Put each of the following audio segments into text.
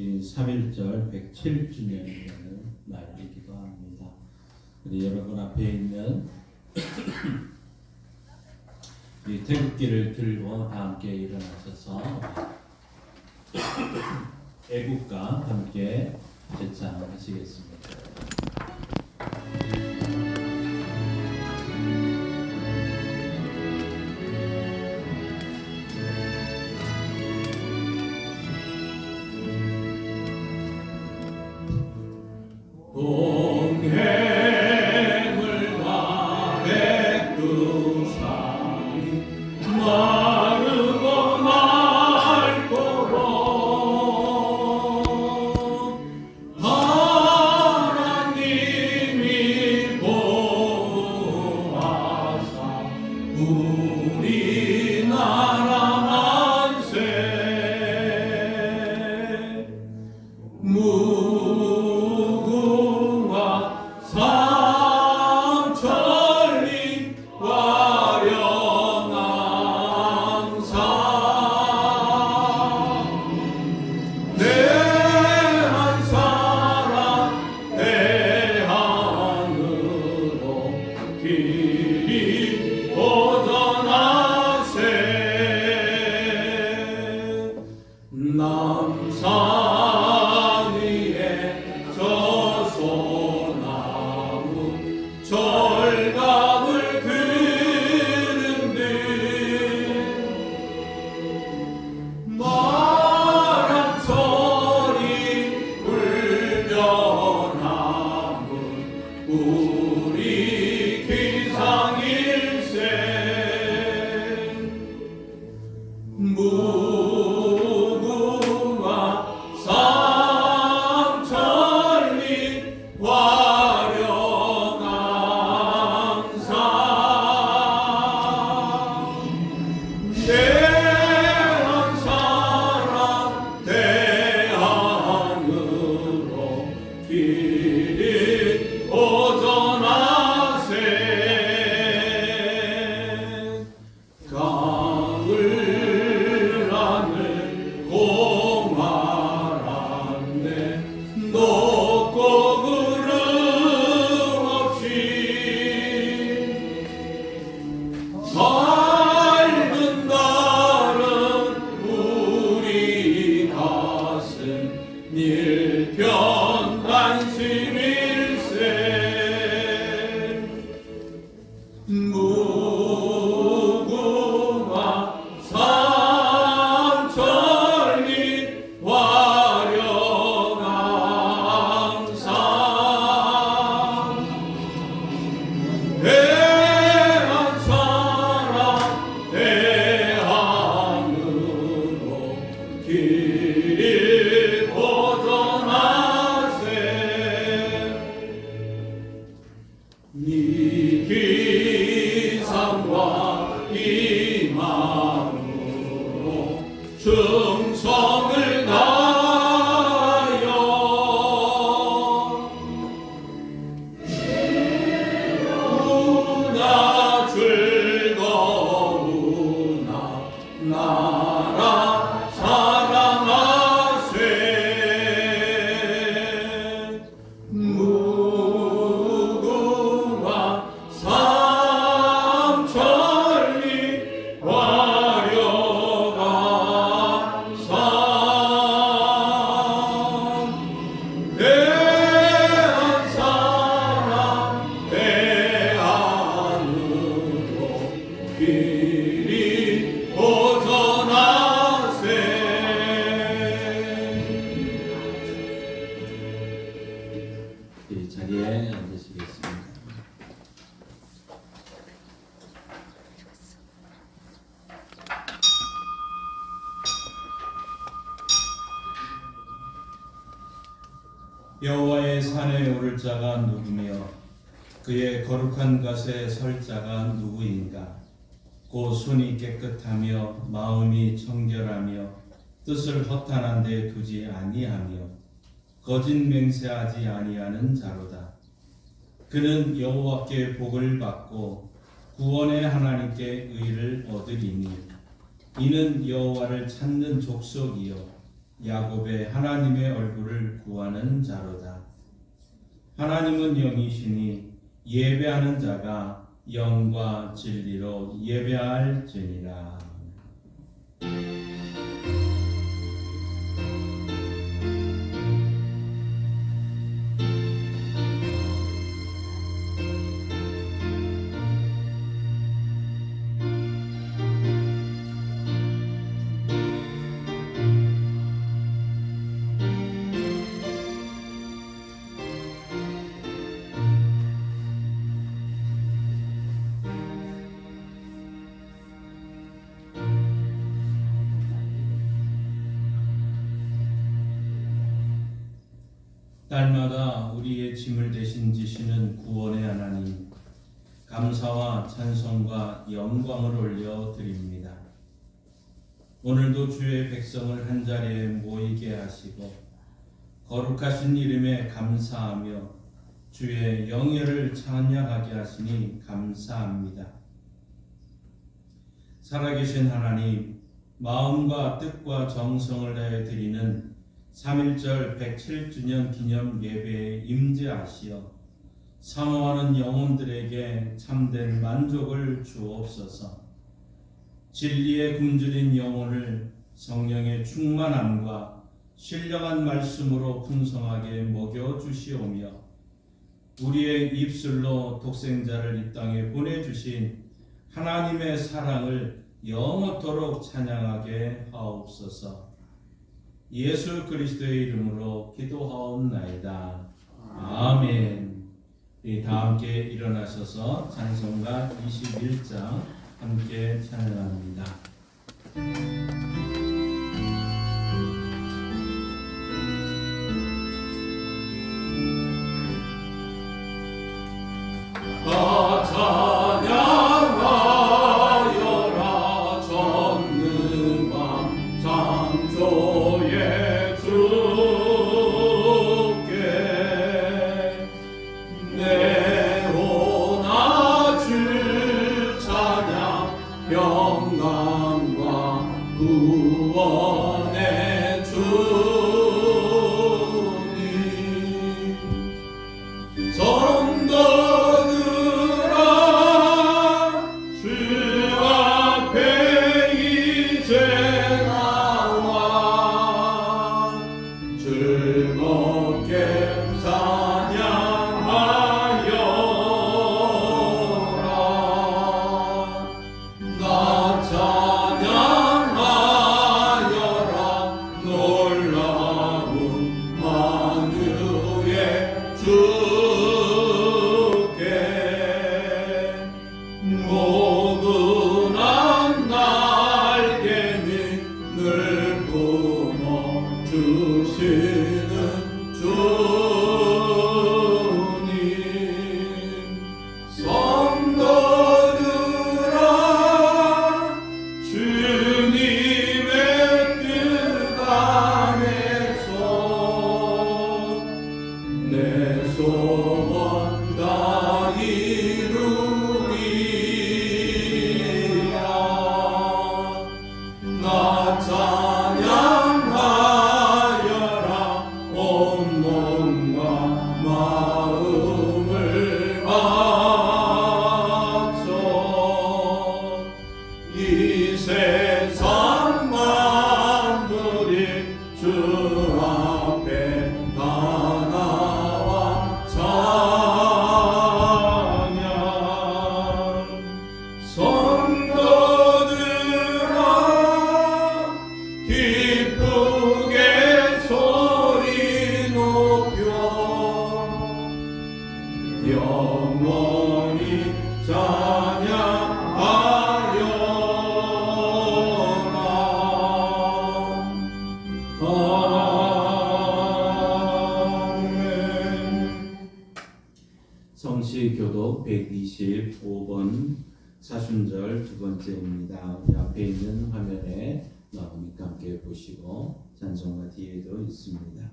우리 3.1절 107주년이 되는 날이기도 합니다. 우리 여러분 앞에 있는 이 태극기를 들고 다 함께 일어나셔서 애국가 함께 제창하시겠습니다. 자리에 앉으시겠습니다. 여호와의 산에 오를 자가 누구며 그의 거룩한 곳에 설 자가 누구인가? 곧 손이 깨끗하며 마음이 청결하며 뜻을 허탄한 데 두지 아니하며 거짓 맹세하지 아니하는 자로다. 그는 여호와께 복을 받고 구원의 하나님께 의를 얻으리니 이는 여호와를 찾는 족속이요 야곱의 하나님의 얼굴을 구하는 자로다. 하나님은 영이시니 예배하는 자가 영과 진리로 예배할지니라. 날마다 우리의 짐을 대신 지시는 구원의 하나님, 감사와 찬송과 영광을 올려 드립니다. 오늘도 주의 백성을 한자리에 모이게 하시고 거룩하신 이름에 감사하며 주의 영예를 찬양하게 하시니 감사합니다. 살아계신 하나님, 마음과 뜻과 정성을 다해 드리는 3.1절 107주년 기념 예배에 임재하시어 사모하는 영혼들에게 참된 만족을 주옵소서. 진리에 굶주린 영혼을 성령의 충만함과 신령한 말씀으로 풍성하게 먹여주시오며 우리의 입술로 독생자를 이 땅에 보내주신 하나님의 사랑을 영원토록 찬양하게 하옵소서. 예수 그리스도의 이름으로 기도하옵나이다. 아멘. 다 함께 일어나셔서 찬송가 21장 함께 찬양합니다. 성시교독 125번 사순절 두 번째입니다. 우리 앞에 있는 화면에 나오니까 함께 보시고 찬송가 뒤에도 있습니다.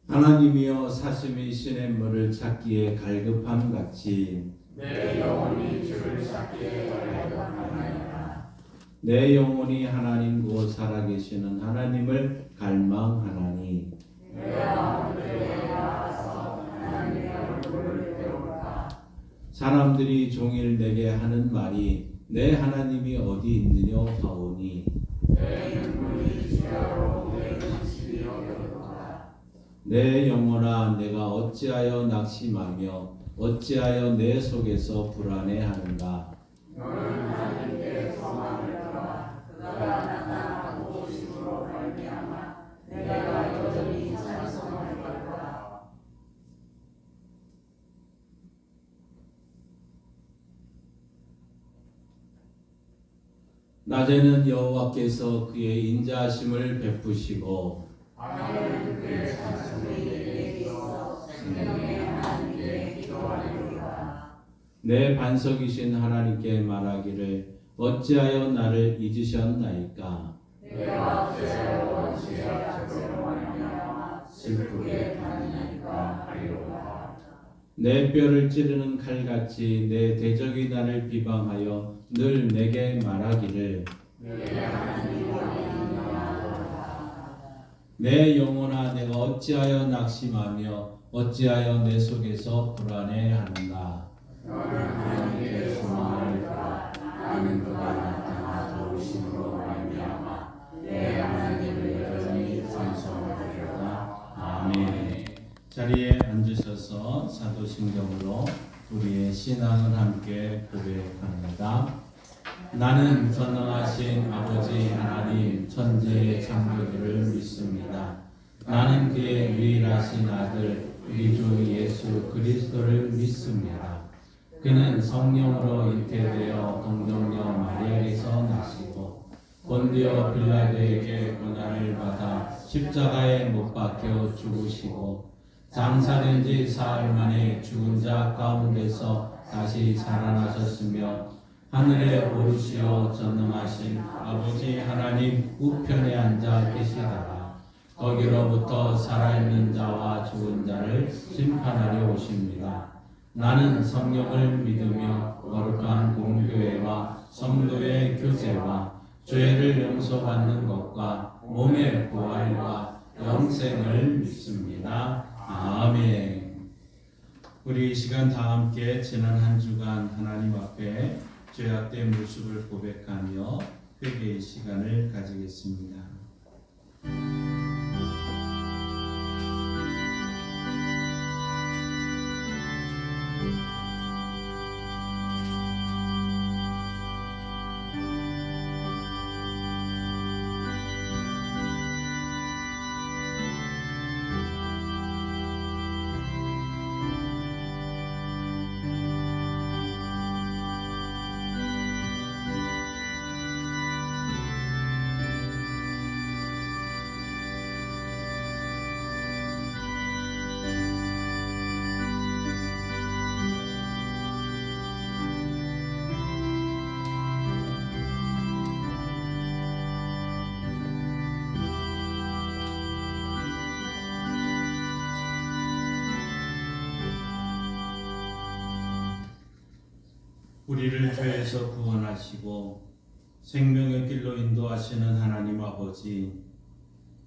하나님이여 사심이 시냇물을 찾기에 갈급함 같이 내 영혼이 주를 찾기에 갈급하나이다. 내 영혼이 하나님 곧 살아계시는 하나님을 갈망하나니 사람들이 종일 내게 하는 말이 내 하나님이 어디 있느냐 하오니 내 영혼아 내가 어찌하여 낙심하며 어찌하여 내 속에서 불안해하는가. 너는 하나님께 소망을 두라. 그가 나타나고 오심으로 말미암아 내가 여전히 찬송할 것이다. 낮에는 여호와께서 그의 인자하심을 베푸시고 밤에는 그의 찬송이 내게 있어 생명의 하나님께 기도하리로다. 내 반석이신 하나님께 말하기를 어찌하여 나를 잊으셨나이까. 내가 어찌하여 원수의 악죄로 말미암아 슬프게 다니나이까 하리로다. 내 뼈를 찌르는 칼같이 내 대적이 나를 비방하여 늘 내게 말하기를 내 하나님 내 영혼아 내가 어찌하여 낙심하며 어찌하여 내 속에서 불안해하는가. 너는 하나님께 소망을 두라. 나는 그가 나타나 도우심으로 말미암아 내 하나님을 여전히 찬송하리로다. 아멘. 자리에 앉으셔서 사도신경으로 우리의 신앙을 함께 고백합니다. 나는 전능하신 아버지 하나님 천지의 창조주를 믿습니다. 나는 그의 유일하신 아들 우리 주 예수 그리스도를 믿습니다. 그는 성령으로 잉태되어 동정녀 마리아에서 나시고 본디오 빌라도에게 고난을 받아 십자가에 못 박혀 죽으시고 장사된 지 사흘 만에 죽은 자 가운데서 다시 살아나셨으며 하늘에 오르시어 전능하신 아버지 하나님 우편에 앉아 계시다가 거기로부터 살아있는 자와 죽은 자를 심판하려 오십니다. 나는 성령을 믿으며 거룩한 공교회와 성도의 교제와 죄를 용서받는 것과 몸의 부활과 영생을 믿습니다. 아멘. 우리 이 시간 다 함께 지난 한 주간 하나님 앞에 죄악된 모습을 고백하며 회개의 시간을 가지겠습니다. 우리를 죄에서 구원하시고 생명의 길로 인도하시는 하나님 아버지,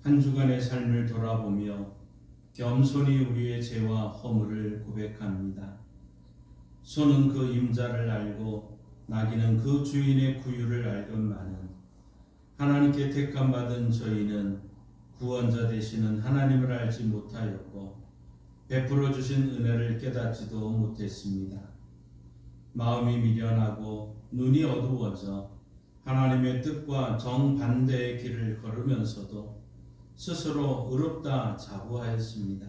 한 주간의 삶을 돌아보며 겸손히 우리의 죄와 허물을 고백합니다. 소는 그 임자를 알고 나귀는 그 주인의 구유를 알건만은 하나님께 택함받은 저희는 구원자 되시는 하나님을 알지 못하였고 베풀어 주신 은혜를 깨닫지도 못했습니다. 마음이 미련하고 눈이 어두워져 하나님의 뜻과 정반대의 길을 걸으면서도 스스로 의롭다 자부하였습니다.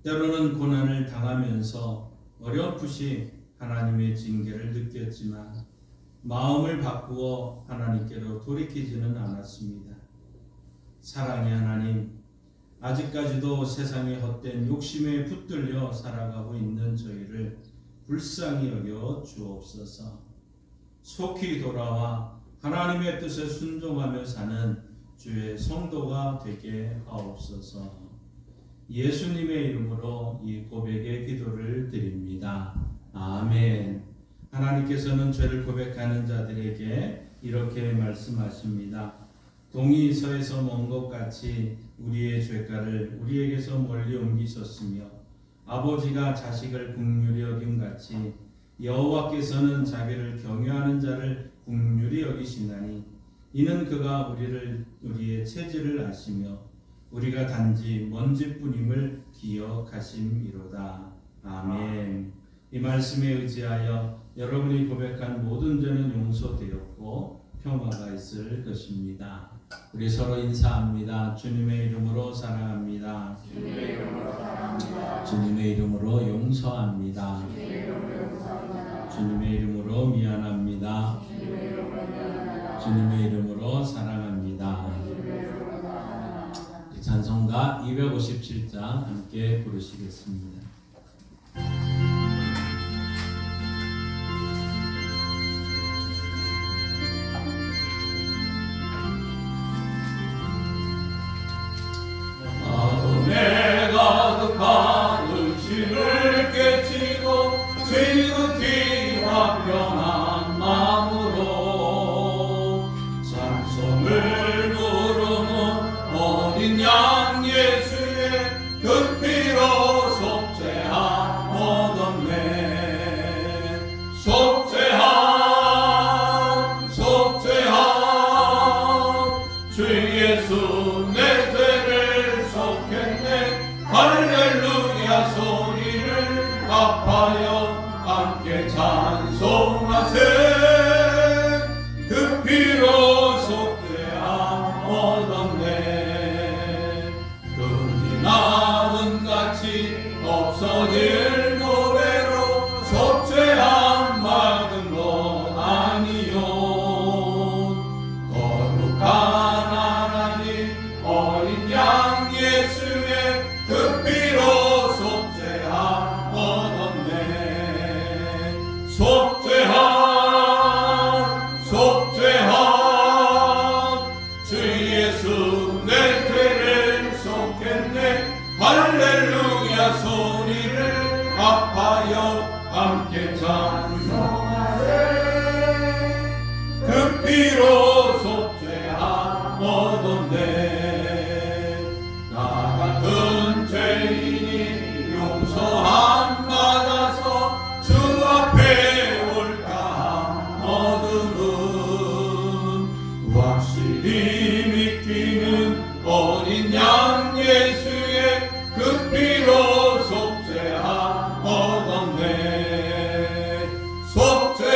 때로는 고난을 당하면서 어렴풋이 하나님의 징계를 느꼈지만 마음을 바꾸어 하나님께로 돌이키지는 않았습니다. 사랑의 하나님, 아직까지도 세상의 헛된 욕심에 붙들려 살아가고 있는 저희를 불쌍히 여겨 주옵소서. 속히 돌아와 하나님의 뜻에 순종하며 사는 주의 성도가 되게 하옵소서. 예수님의 이름으로 이 고백의 기도를 드립니다. 아멘. 하나님께서는 죄를 고백하는 자들에게 이렇게 말씀하십니다. 동이 서에서 먼 것 같이 우리의 죄가를 우리에게서 멀리 옮기셨으며 아버지가 자식을 긍휼히 여김 같이 여호와께서는 자기를 경외하는 자를 긍휼히 여기시나니 이는 그가 우리의 체질을 아시며 우리가 단지 먼지뿐임을 기억하심이로다. 아멘. 이 말씀에 의지하여 여러분이 고백한 모든 죄는 용서되었고 평화가 있을 것입니다. 우리 서로 인사합니다. 주님의 이름으로 사랑합니다. 주님의 이름으로 사랑합니다. 주님의 이름으로 용서합니다. 주님의 이름으로 용서합니다. 주님의 이름으로 미안합니다. 주님의 이름으로 미안합니다. 주님의 이름으로 사랑합니다. 주님의 이름으로 사랑합니다. 찬송가 257장 함께 부르시겠습니다. 내가 극한 의심을 깨치고 지극히 화평한 마음으로 찬송을 부르는 어린 양 예수의 그 피로 속죄함 얻었네. 속죄함 주 예수 내 죄를 속했네. 할렐루야 소리를 합하여 함께 찬송하세. 그 피로 속죄함 얻었네. 금이 나은같이 없어질 노래로 속죄함 막은 것 아니요. 거룩한 어린 양 예수의 그 피로 속죄함 얻었네. 속죄함 주 예수 내 죄를 속했네. 할렐루야 소리를 합하여 함께 찬송하세. 그 피로 속죄함 얻었네. 나 같은 죄인이 용서함 받아서 주 앞에 올까함 얻음은 확실히 믿기는 어린 양 예수의 그 피로 속죄함 얻었네. 속죄함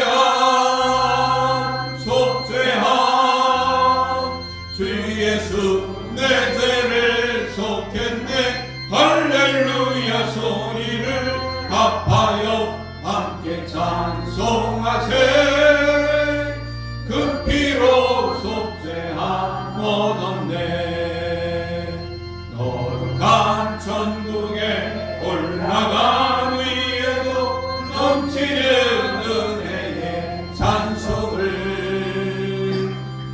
주 예수 내 죄를 속했네. 할렐루야 소리를 합하여 함께 찬송하세. 그 피로 속죄함 얻었네. 거룩한 천국에 올라간 위에도 넘치는 은혜의 찬송을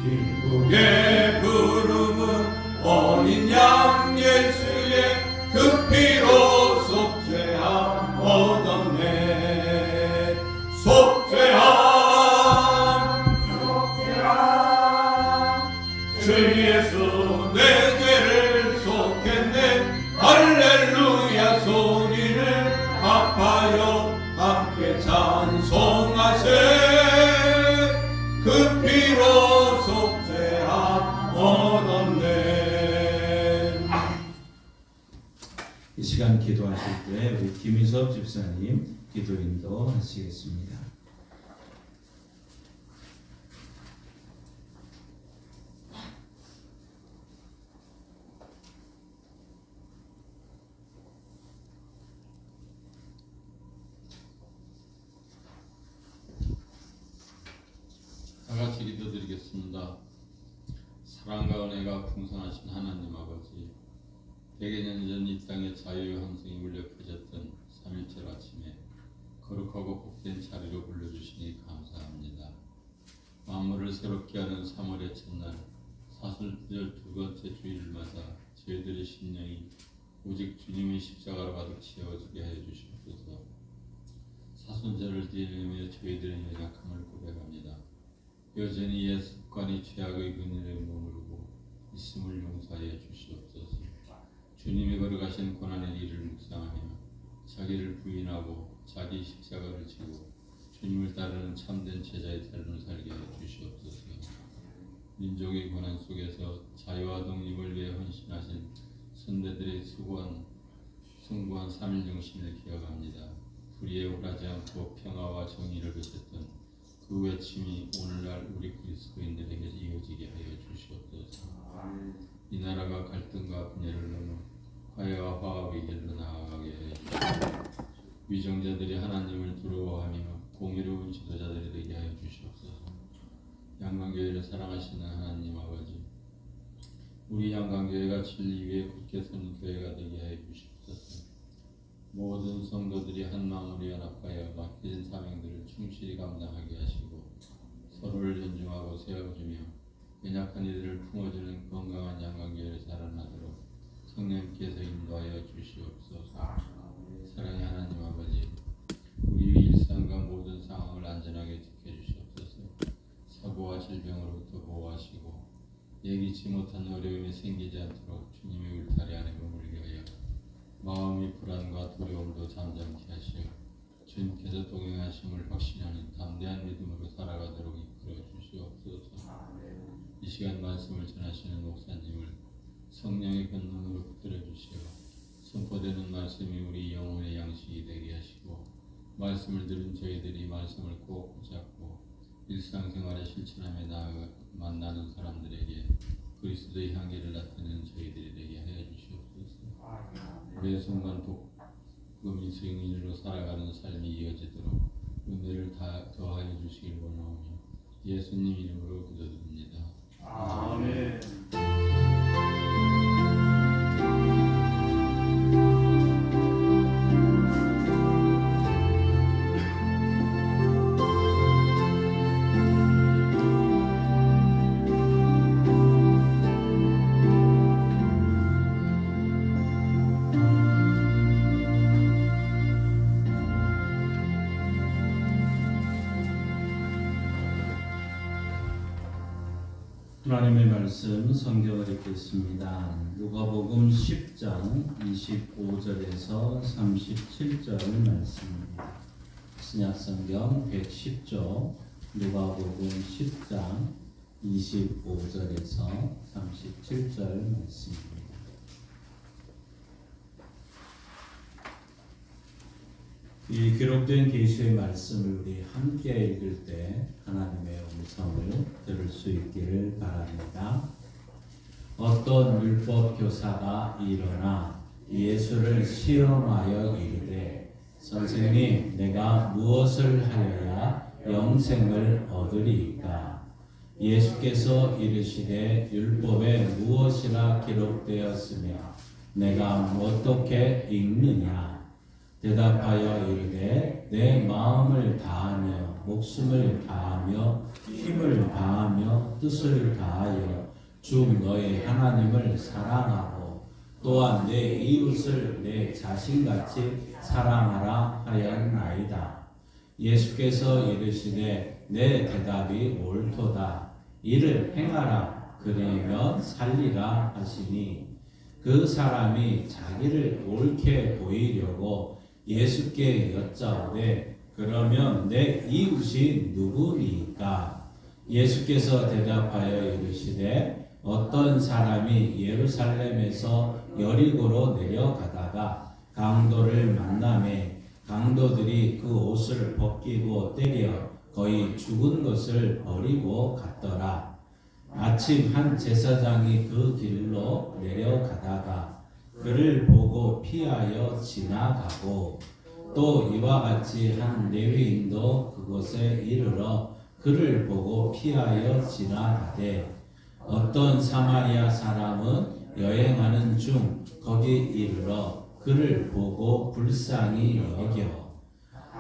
기쁘게 부르는 어린 양 예수의 그 피로 속죄함 얻었네. 속죄함 주 예수 내 죄를 속했네. 할렐루야 소리를 합하여 함께 찬송하세. 그 피로 속죄함 얻었네. 이 시간 기도하실 때 우리 김희섭 집사님 기도 인도하시겠습니다. 다 같이 기도드리겠습니다. 사랑과 은혜가 풍성하신 하나님 아버지, 백여년 전 이 땅에 자유의 함성이 울려 퍼졌던 3.1절 아침에 거룩하고 복된 자리로 불러주시니 감사합니다. 만물을 새롭게 하는 3월의 첫날 사순절 두 번째 주일을 맞아 저희들의 심령이 오직 주님의 십자가로 가득 채워지게 하여 주시옵소서. 사순절을 지내며 저희들의 연약함을 고백합니다. 여전히 옛 습관이 죄악의 근원에 머물고 있음을 용서하여 주시옵소서. 주님이 걸어가신 고난의 길을 묵상하며 자기를 부인하고 자기 십자가를 지고 주님을 따르는 참된 제자의 삶을 살게 해 주시옵소서. 민족의 고난 속에서 자유와 독립을 위해 헌신하신 선대들의 숭고한 삼일 정신을 기억합니다. 불의에 굴하지 않고 평화와 정의를 베쳤던 그 외침이 오늘날 우리 그리스도인들에게 이어지게 하여 주시옵소서. 이 나라가 갈등과 분열을 넘어 화해와 화합의 길로 나아가게 해 주시옵소서. 위정자들이 하나님을 두려워하며 공의로운 지도자들이 되게 하여 주시옵소서. 양강교회를 사랑하시는 하나님 아버지, 우리 양강교회가 진리 위에 굳게 서는 교회가 되게 하여 주시옵소서. 모든 성도들이 한마음으로 연합하여 맡겨진 사명들을 충실히 감당하게 하시고 서로를 존중하고 세워주며 연약한 이들을 품어주는 건강한 양강교회를 살아나도록 성령께서 인도하여 주시옵소서. 사랑의 하나님 아버지, 우리의 일상과 모든 상황을 안전하게 지켜주시옵소서. 사고와 질병으로부터 보호하시고 예기치 못한 어려움이 생기지 않도록 주님의 울타리 안에 머물게 하여 마음의 불안과 두려움도 잠잠케 하시어 주님께서 동행하심을 확신하는 담대한 믿음으로 살아가도록 이끌어 주시옵소서. 이 시간 말씀을 전하시는 목사님을 성령의 권능으로 붙들어 주시어 선포되는 말씀이 우리 영혼의 양식이 되게 하시고 말씀을 들은 저희들이 말씀을 꼭 붙잡고 일상생활에 실천하며 만나는 사람들에게 그리스도의 향기를 나타내는 저희들이 되게 하여 주시옵소서. 매 순간 복음이 증인으로 살아가는 삶이 이어지도록 은혜를 더하여 주시길 원하오며 예수님 이름으로 기도드립니다. 아멘. 하나님의 말씀 성경을 읽겠습니다. 누가복음 10장 25절에서 37절 말씀입니다. 신약성경 110조 누가복음 10장 25절에서 37절 말씀입니다. 이 기록된 계시의 말씀을 우리 함께 읽을 때 하나님의 음성을 들을 수 있기를 바랍니다. 어떤 율법 교사가 일어나 예수를 시험하여 이르되 선생님, 내가 무엇을 하여야 영생을 얻으리이까? 예수께서 이르시되 율법에 무엇이라 기록되었으며 내가 어떻게 읽느냐? 대답하여 이르되 내 마음을 다하며 목숨을 다하며 힘을 다하며 뜻을 다하여 주 너의 하나님을 사랑하고 또한 내 이웃을 내 자신같이 사랑하라 하였나이다. 예수께서 이르시되 내 대답이 옳도다. 이를 행하라. 그리하면 살리라 하시니 그 사람이 자기를 옳게 보이려고 예수께 여짜오되 그러면 내 이웃이 누구니까? 예수께서 대답하여 이르시되 어떤 사람이 예루살렘에서 여리고로 내려가다가 강도를 만나매 강도들이 그 옷을 벗기고 때려 거의 죽은 것을 버리고 갔더라. 아침 한 제사장이 그 길로 내려가다가 그를 보고 피하여 지나가고 또 이와 같이 한 레위인도 그곳에 이르러 그를 보고 피하여 지나가되 어떤 사마리아 사람은 여행하는 중 거기 이르러 그를 보고 불쌍히 여겨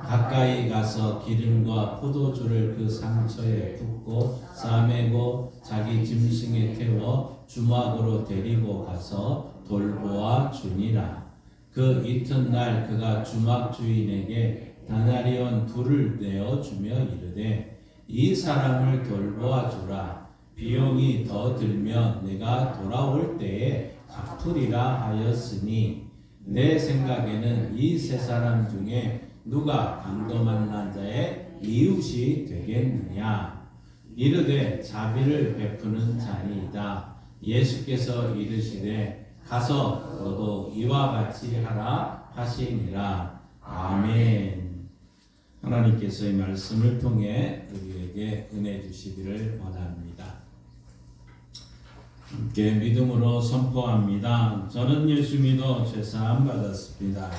가까이 가서 기름과 포도주를 그 상처에 붓고 싸매고 자기 짐승에 태워 주막으로 데리고 가서 돌보아 주니라. 그 이튿날 그가 주막 주인에게 다나리온 둘을 내어 주며 이르되 이 사람을 돌보아 주라. 비용이 더 들면 내가 돌아올 때에 갚으리라 하였으니 내 생각에는 이 세 사람 중에 누가 강도 만난 자의 이웃이 되겠느냐. 이르되 자비를 베푸는 자니이다. 예수께서 이르시되 가서 너도 이와 같이 하라 하시니라. 아멘. 하나님께서 이 말씀을 통해 우리에게 은혜 주시기를 원합니다. 함께 믿음으로 선포합니다. 저는 예수 믿어 죄사함 받았습니다.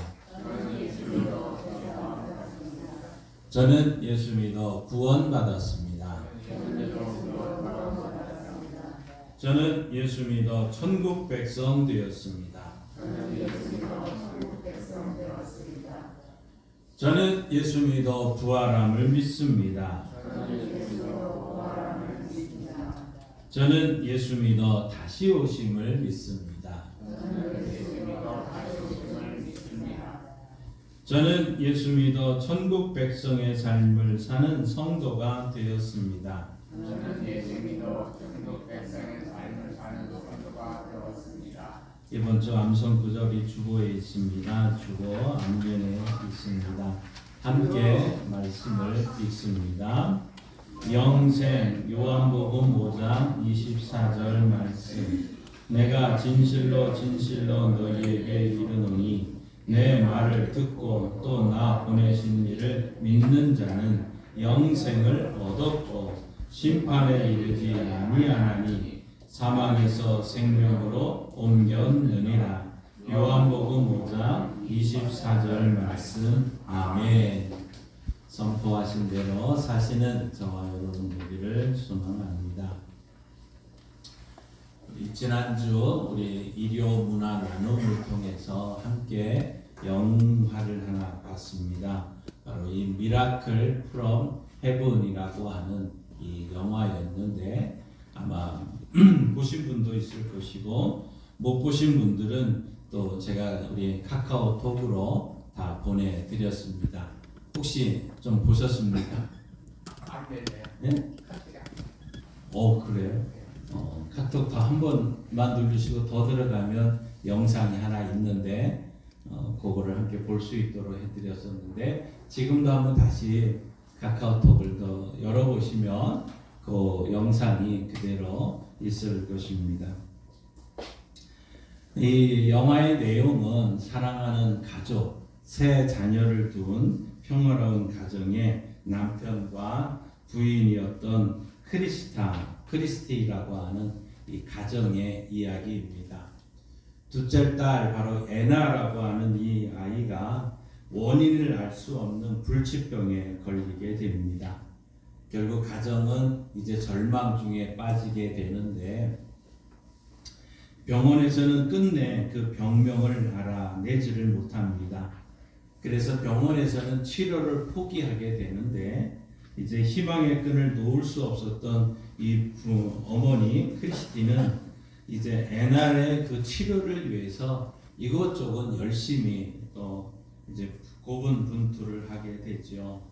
저는 예수 믿어 구원 받았습니다. 저는 예수 믿어 천국 백성 되었습니다. 저는 예수 믿어 부활함을 믿습니다. 저는 예수 믿어 다시 오심을 믿습니다. 저는 예수 믿어 천국 백성의 삶을 사는 성도가 되었습니다. 저는 예수 믿어 천국 백성의 삶을 사는 성도가 되었습니다. 이번 주 암송 구절이 주보에 있습니다. 주보 앞면에 있습니다. 함께 말씀을 읽습니다. 영생 요한복음 5장 24절 말씀. 내가 진실로 진실로 너희에게 이르노니 내 말을 듣고 또 나 보내신 이를 믿는 자는 영생을 얻었고 심판에 이르지 아니하나니 사망에서 생명으로 옮겼느니라. 요한복음 5장 24절 말씀. 아멘. 선포하신 대로 사시는 저와 여러분 되기를 소망합니다. 지난주 우리 일요 문화 나눔을 통해서 함께 영화를 하나 봤습니다. 바로 이 미라클 프롬 헤븐이라고 하는 이 영화였는데 아마 보신 분도 있을 것이고 못 보신 분들은 또 제가 우리 카카오톡으로 다 보내드렸습니다. 혹시 좀 보셨습니까? 네? 그래요? 카톡 다 한 번만 누르시고 더 들어가면 영상이 하나 있는데 그거를 함께 볼 수 있도록 해드렸었는데 지금도 한번 다시 카카오톡을 더 열어보시면 그 영상이 그대로 있을 것입니다. 이 영화의 내용은 사랑하는 가족, 세 자녀를 둔 평화로운 가정의 남편과 부인이었던 크리스티라고 하는 이 가정의 이야기입니다. 둘째 딸 바로 애나라고 하는 이 아이가 원인을 알 수 없는 불치병에 걸리게 됩니다. 결국 가정은 이제 절망 중에 빠지게 되는데 병원에서는 끝내 그 병명을 알아내지를 못합니다. 그래서 병원에서는 치료를 포기하게 되는데 이제 희망의 끈을 놓을 수 없었던 이 어머니 크리스티는 이제 애날의 그 치료를 위해서 이것저것 열심히 또 이제 고군분투를 하게 되죠.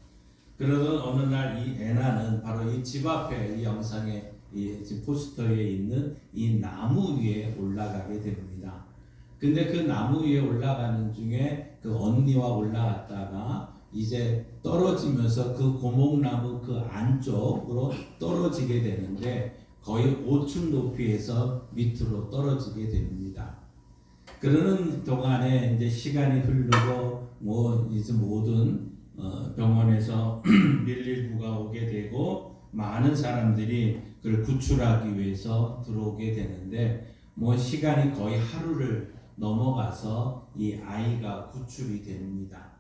그러던 어느 날 이 애나는 바로 이 집 앞에 이 영상에 이 포스터에 있는 이 나무 위에 올라가게 됩니다. 근데 그 나무 위에 올라가는 중에 그 언니와 올라갔다가 이제 떨어지면서 그 고목나무 그 안쪽으로 떨어지게 되는데 거의 5층 높이에서 밑으로 떨어지게 됩니다. 그러는 동안에 이제 시간이 흐르고 뭐 이제 모든 병원에서 119가 오게 되고 많은 사람들이 그를 구출하기 위해서 들어오게 되는데 뭐 시간이 거의 하루를 넘어가서 이 아이가 구출이 됩니다.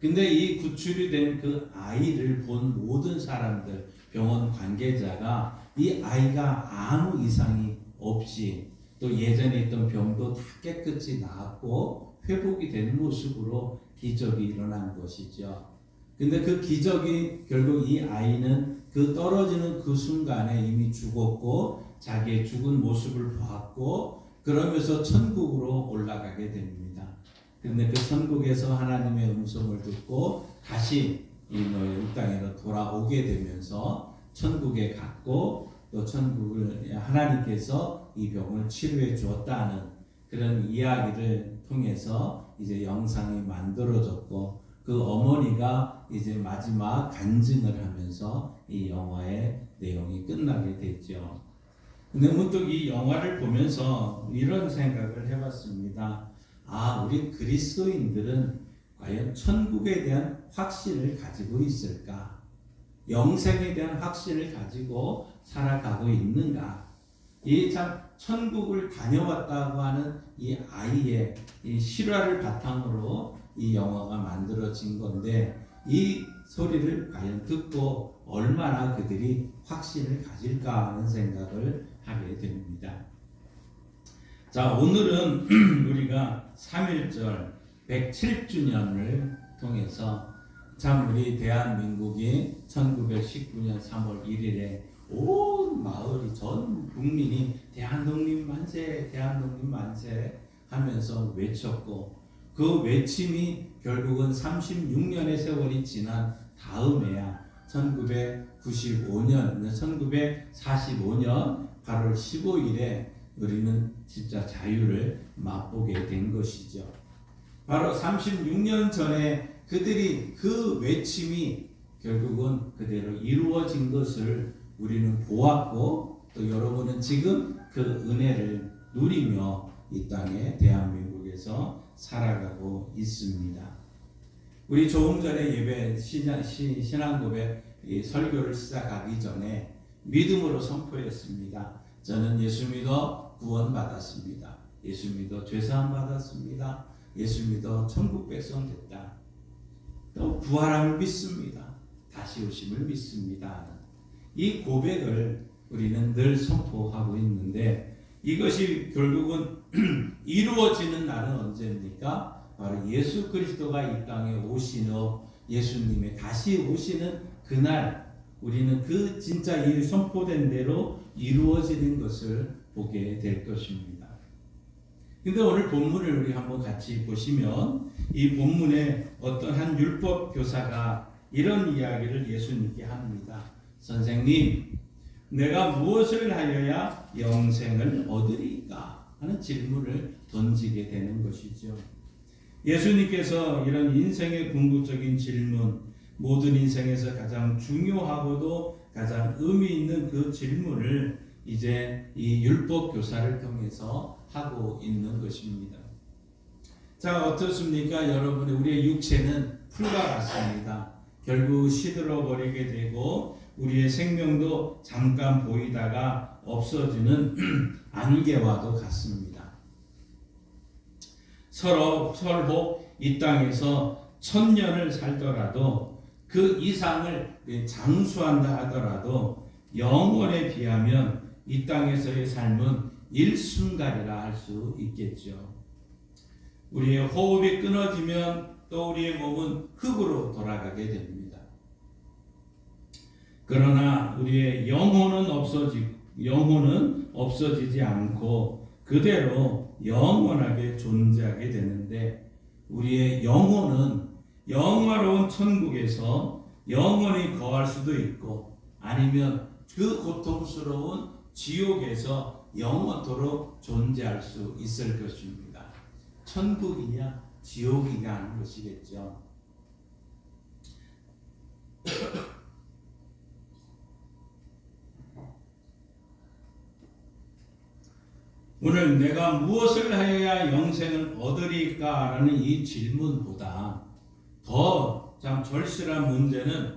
근데 이 구출이 된 그 아이를 본 모든 사람들, 병원 관계자가 이 아이가 아무 이상이 없이 또 예전에 있던 병도 다 깨끗이 나았고 회복이 된 모습으로 기적이 일어난 것이죠. 근데 그 기적이 결국 이 아이는 그 떨어지는 그 순간에 이미 죽었고 자기의 죽은 모습을 보았고 그러면서 천국으로 올라가게 됩니다. 그런데 그 천국에서 하나님의 음성을 듣고 다시 이 땅에로 돌아오게 되면서 천국에 갔고 또 천국을 하나님께서 이 병을 치료해 주었다는 그런 이야기를 통해서 이제 영상이 만들어졌고 그 어머니가 이제 마지막 간증을 하면서 이 영화의 내용이 끝나게 됐죠. 근데 문득 이 영화를 보면서 이런 생각을 해봤습니다. 아, 우리 그리스도인들은 과연 천국에 대한 확신을 가지고 있을까? 영생에 대한 확신을 가지고 살아가고 있는가? 이 참 천국을 다녀왔다고 하는 이 아이의 이 실화를 바탕으로 이 영화가 만들어진 건데 이 소리를 과연 듣고 얼마나 그들이 확신을 가질까 하는 생각을 하게 됩니다. 자, 오늘은 우리가 3.1절 107주년을 통해서 참 우리 대한민국이 1919년 3월 1일에 온 마을이 전 국민이 대한독립 만세 대한독립 만세 하면서 외쳤고 그 외침이 결국은 36년의 세월이 지난 다음에야 1945년 8월 15일에 우리는 진짜 자유를 맛보게 된 것이죠. 바로 36년 전에 그들이 그 외침이 결국은 그대로 이루어진 것을 우리는 보았고 또 여러분은 지금 그 은혜를 누리며 이 땅에 대한민국에서 살아가고 있습니다. 우리 조금 전에 예배 신앙고백 설교를 시작하기 전에 믿음으로 선포했습니다. 저는 예수 믿어 구원받았습니다. 예수 믿어 죄사함 받았습니다. 예수 믿어 천국 백성 됐다. 또 부활함을 믿습니다. 다시 오심을 믿습니다. 이 고백을 우리는 늘 선포하고 있는데 이것이 결국은 이루어지는 날은 언제입니까? 바로 예수 그리스도가 이 땅에 오시는 예수님의 다시 오시는 그날 우리는 그 진짜 이 선포된 대로 이루어지는 것을 보게 될 것입니다. 근데 오늘 본문을 우리 한번 같이 보시면 이 본문에 어떤 한 율법 교사가 이런 이야기를 예수님께 합니다. 선생님, 내가 무엇을 하여야 영생을 얻으리까? 하는 질문을 던지게 되는 것이죠. 예수님께서 이런 인생의 궁극적인 질문, 모든 인생에서 가장 중요하고도 가장 의미 있는 그 질문을 이제 이 율법 교사를 통해서 하고 있는 것입니다. 자, 어떻습니까? 여러분, 우리의 육체는 풀과 같습니다. 결국 시들어 버리게 되고 우리의 생명도 잠깐 보이다가 없어지는 안개와도 같습니다. 설혹 이 땅에서 1000년을 살더라도 그 이상을 장수한다 하더라도 영원에 비하면 이 땅에서의 삶은 일순간이라 할 수 있겠죠. 우리의 호흡이 끊어지면 또 우리의 몸은 흙으로 돌아가게 됩니다. 그러나 우리의 영혼은 없어지지 않고 그대로 영원하게 존재하게 되는데 우리의 영혼은 영화로운 천국에서 영원히 거할 수도 있고 아니면 그 고통스러운 지옥에서 영원토록 존재할 수 있을 것입니다. 천국이냐 지옥이냐 하는 것이겠죠. 오늘 내가 무엇을 하여야 영생을 얻으리까? 라는 이 질문보다 더 참 절실한 문제는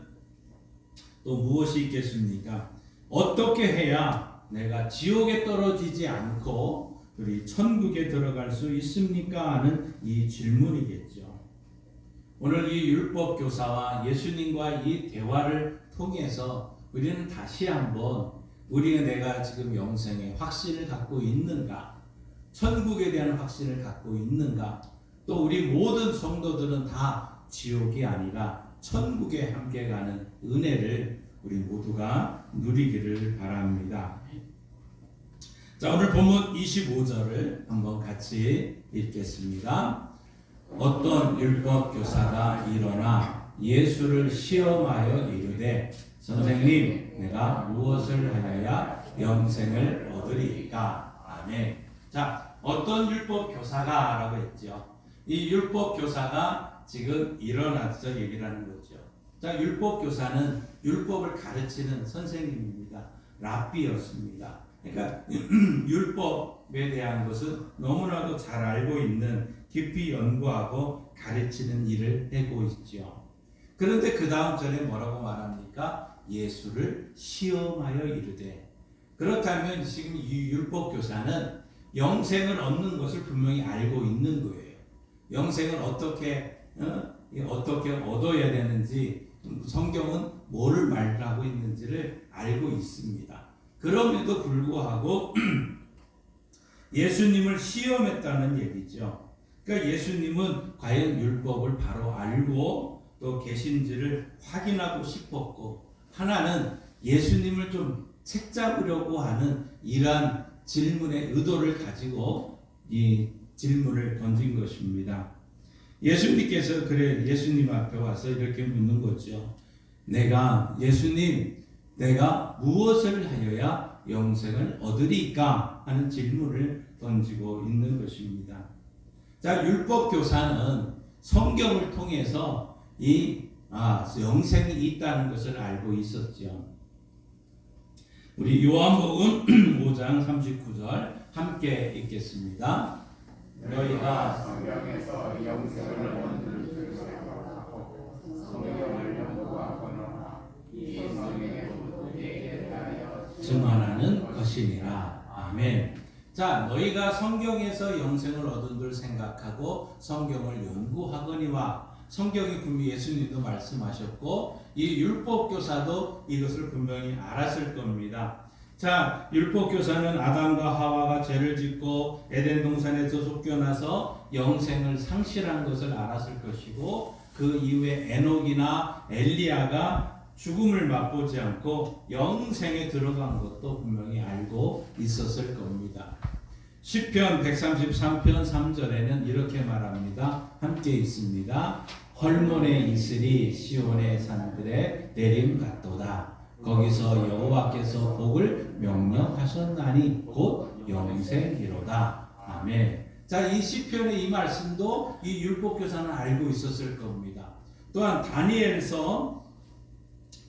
또 무엇이 있겠습니까? 어떻게 해야 내가 지옥에 떨어지지 않고 우리 천국에 들어갈 수 있습니까? 하는 이 질문이겠죠. 오늘 이 율법 교사와 예수님과 이 대화를 통해서 우리는 다시 한번 우리가 내가 지금 영생의 확신을 갖고 있는가? 천국에 대한 확신을 갖고 있는가? 또 우리 모든 성도들은 다 지옥이 아니라 천국에 함께 가는 은혜를 우리 모두가 누리기를 바랍니다. 자, 오늘 본문 25절을 한번 같이 읽겠습니다. 어떤 율법 교사가 일어나 예수를 시험하여 이르되 선생님 내가 무엇을 하여야 영생을 얻으리까? 아멘. 자, 어떤 율법 교사가라고 했죠. 이 율법 교사가 지금 일어나서 얘기를 하는 거죠. 자, 율법 교사는 율법을 가르치는 선생님입니다. 랍비였습니다. 그러니까 율법에 대한 것은 너무나도 잘 알고 있는, 깊이 연구하고 가르치는 일을 하고 있죠. 그런데 그 다음 절에 뭐라고 말합니까? 예수를 시험하여 이르되. 그렇다면 지금 이 율법 교사는 영생을 얻는 것을 분명히 알고 있는 거예요. 영생을 어떻게 얻어야 되는지, 성경은 뭐를 말하고 있는지를 알고 있습니다. 그럼에도 불구하고 예수님을 시험했다는 얘기죠. 그러니까 예수님은 과연 율법을 바로 알고 또 계신지를 확인하고 싶었고, 하나는 예수님을 좀 책잡으려고 하는 이러한 질문의 의도를 가지고 이 질문을 던진 것입니다. 예수님께서 예수님 앞에 와서 이렇게 묻는 거죠. 예수님, 내가 무엇을 하여야 영생을 얻으리까? 하는 질문을 던지고 있는 것입니다. 자, 율법 교사는 성경을 통해서 영생이 있다는 것을 알고 있었죠. 우리 요한복음 5장 39절 함께 읽겠습니다. 너희가 성경에서 영생을 얻는 줄 생각하고 성경을 연구하거나 이 성경의 우리에게 대하여 증언하는 것이니라. 아멘. 자, 너희가 성경에서 영생을 얻은 줄 생각하고 성경을 연구하거니와, 성경이 분명히 예수님도 말씀하셨고 이 율법교사도 이것을 분명히 알았을 겁니다. 자, 율법교사는 아담과 하와가 죄를 짓고 에덴 동산에서 쫓겨나서 영생을 상실한 것을 알았을 것이고, 그 이후에 에녹이나 엘리야가 죽음을 맛보지 않고 영생에 들어간 것도 분명히 알고 있었을 겁니다. 시편 133편 3절에는 이렇게 말합니다. 함께 있습니다. 헐몬의 이슬이 시온의 산들에 내림 같도다. 거기서 여호와께서 복을 명령하셨나니 곧 영생이로다. 아멘. 자, 이 시편의 이 말씀도 이 율법교사는 알고 있었을 겁니다. 또한 다니엘서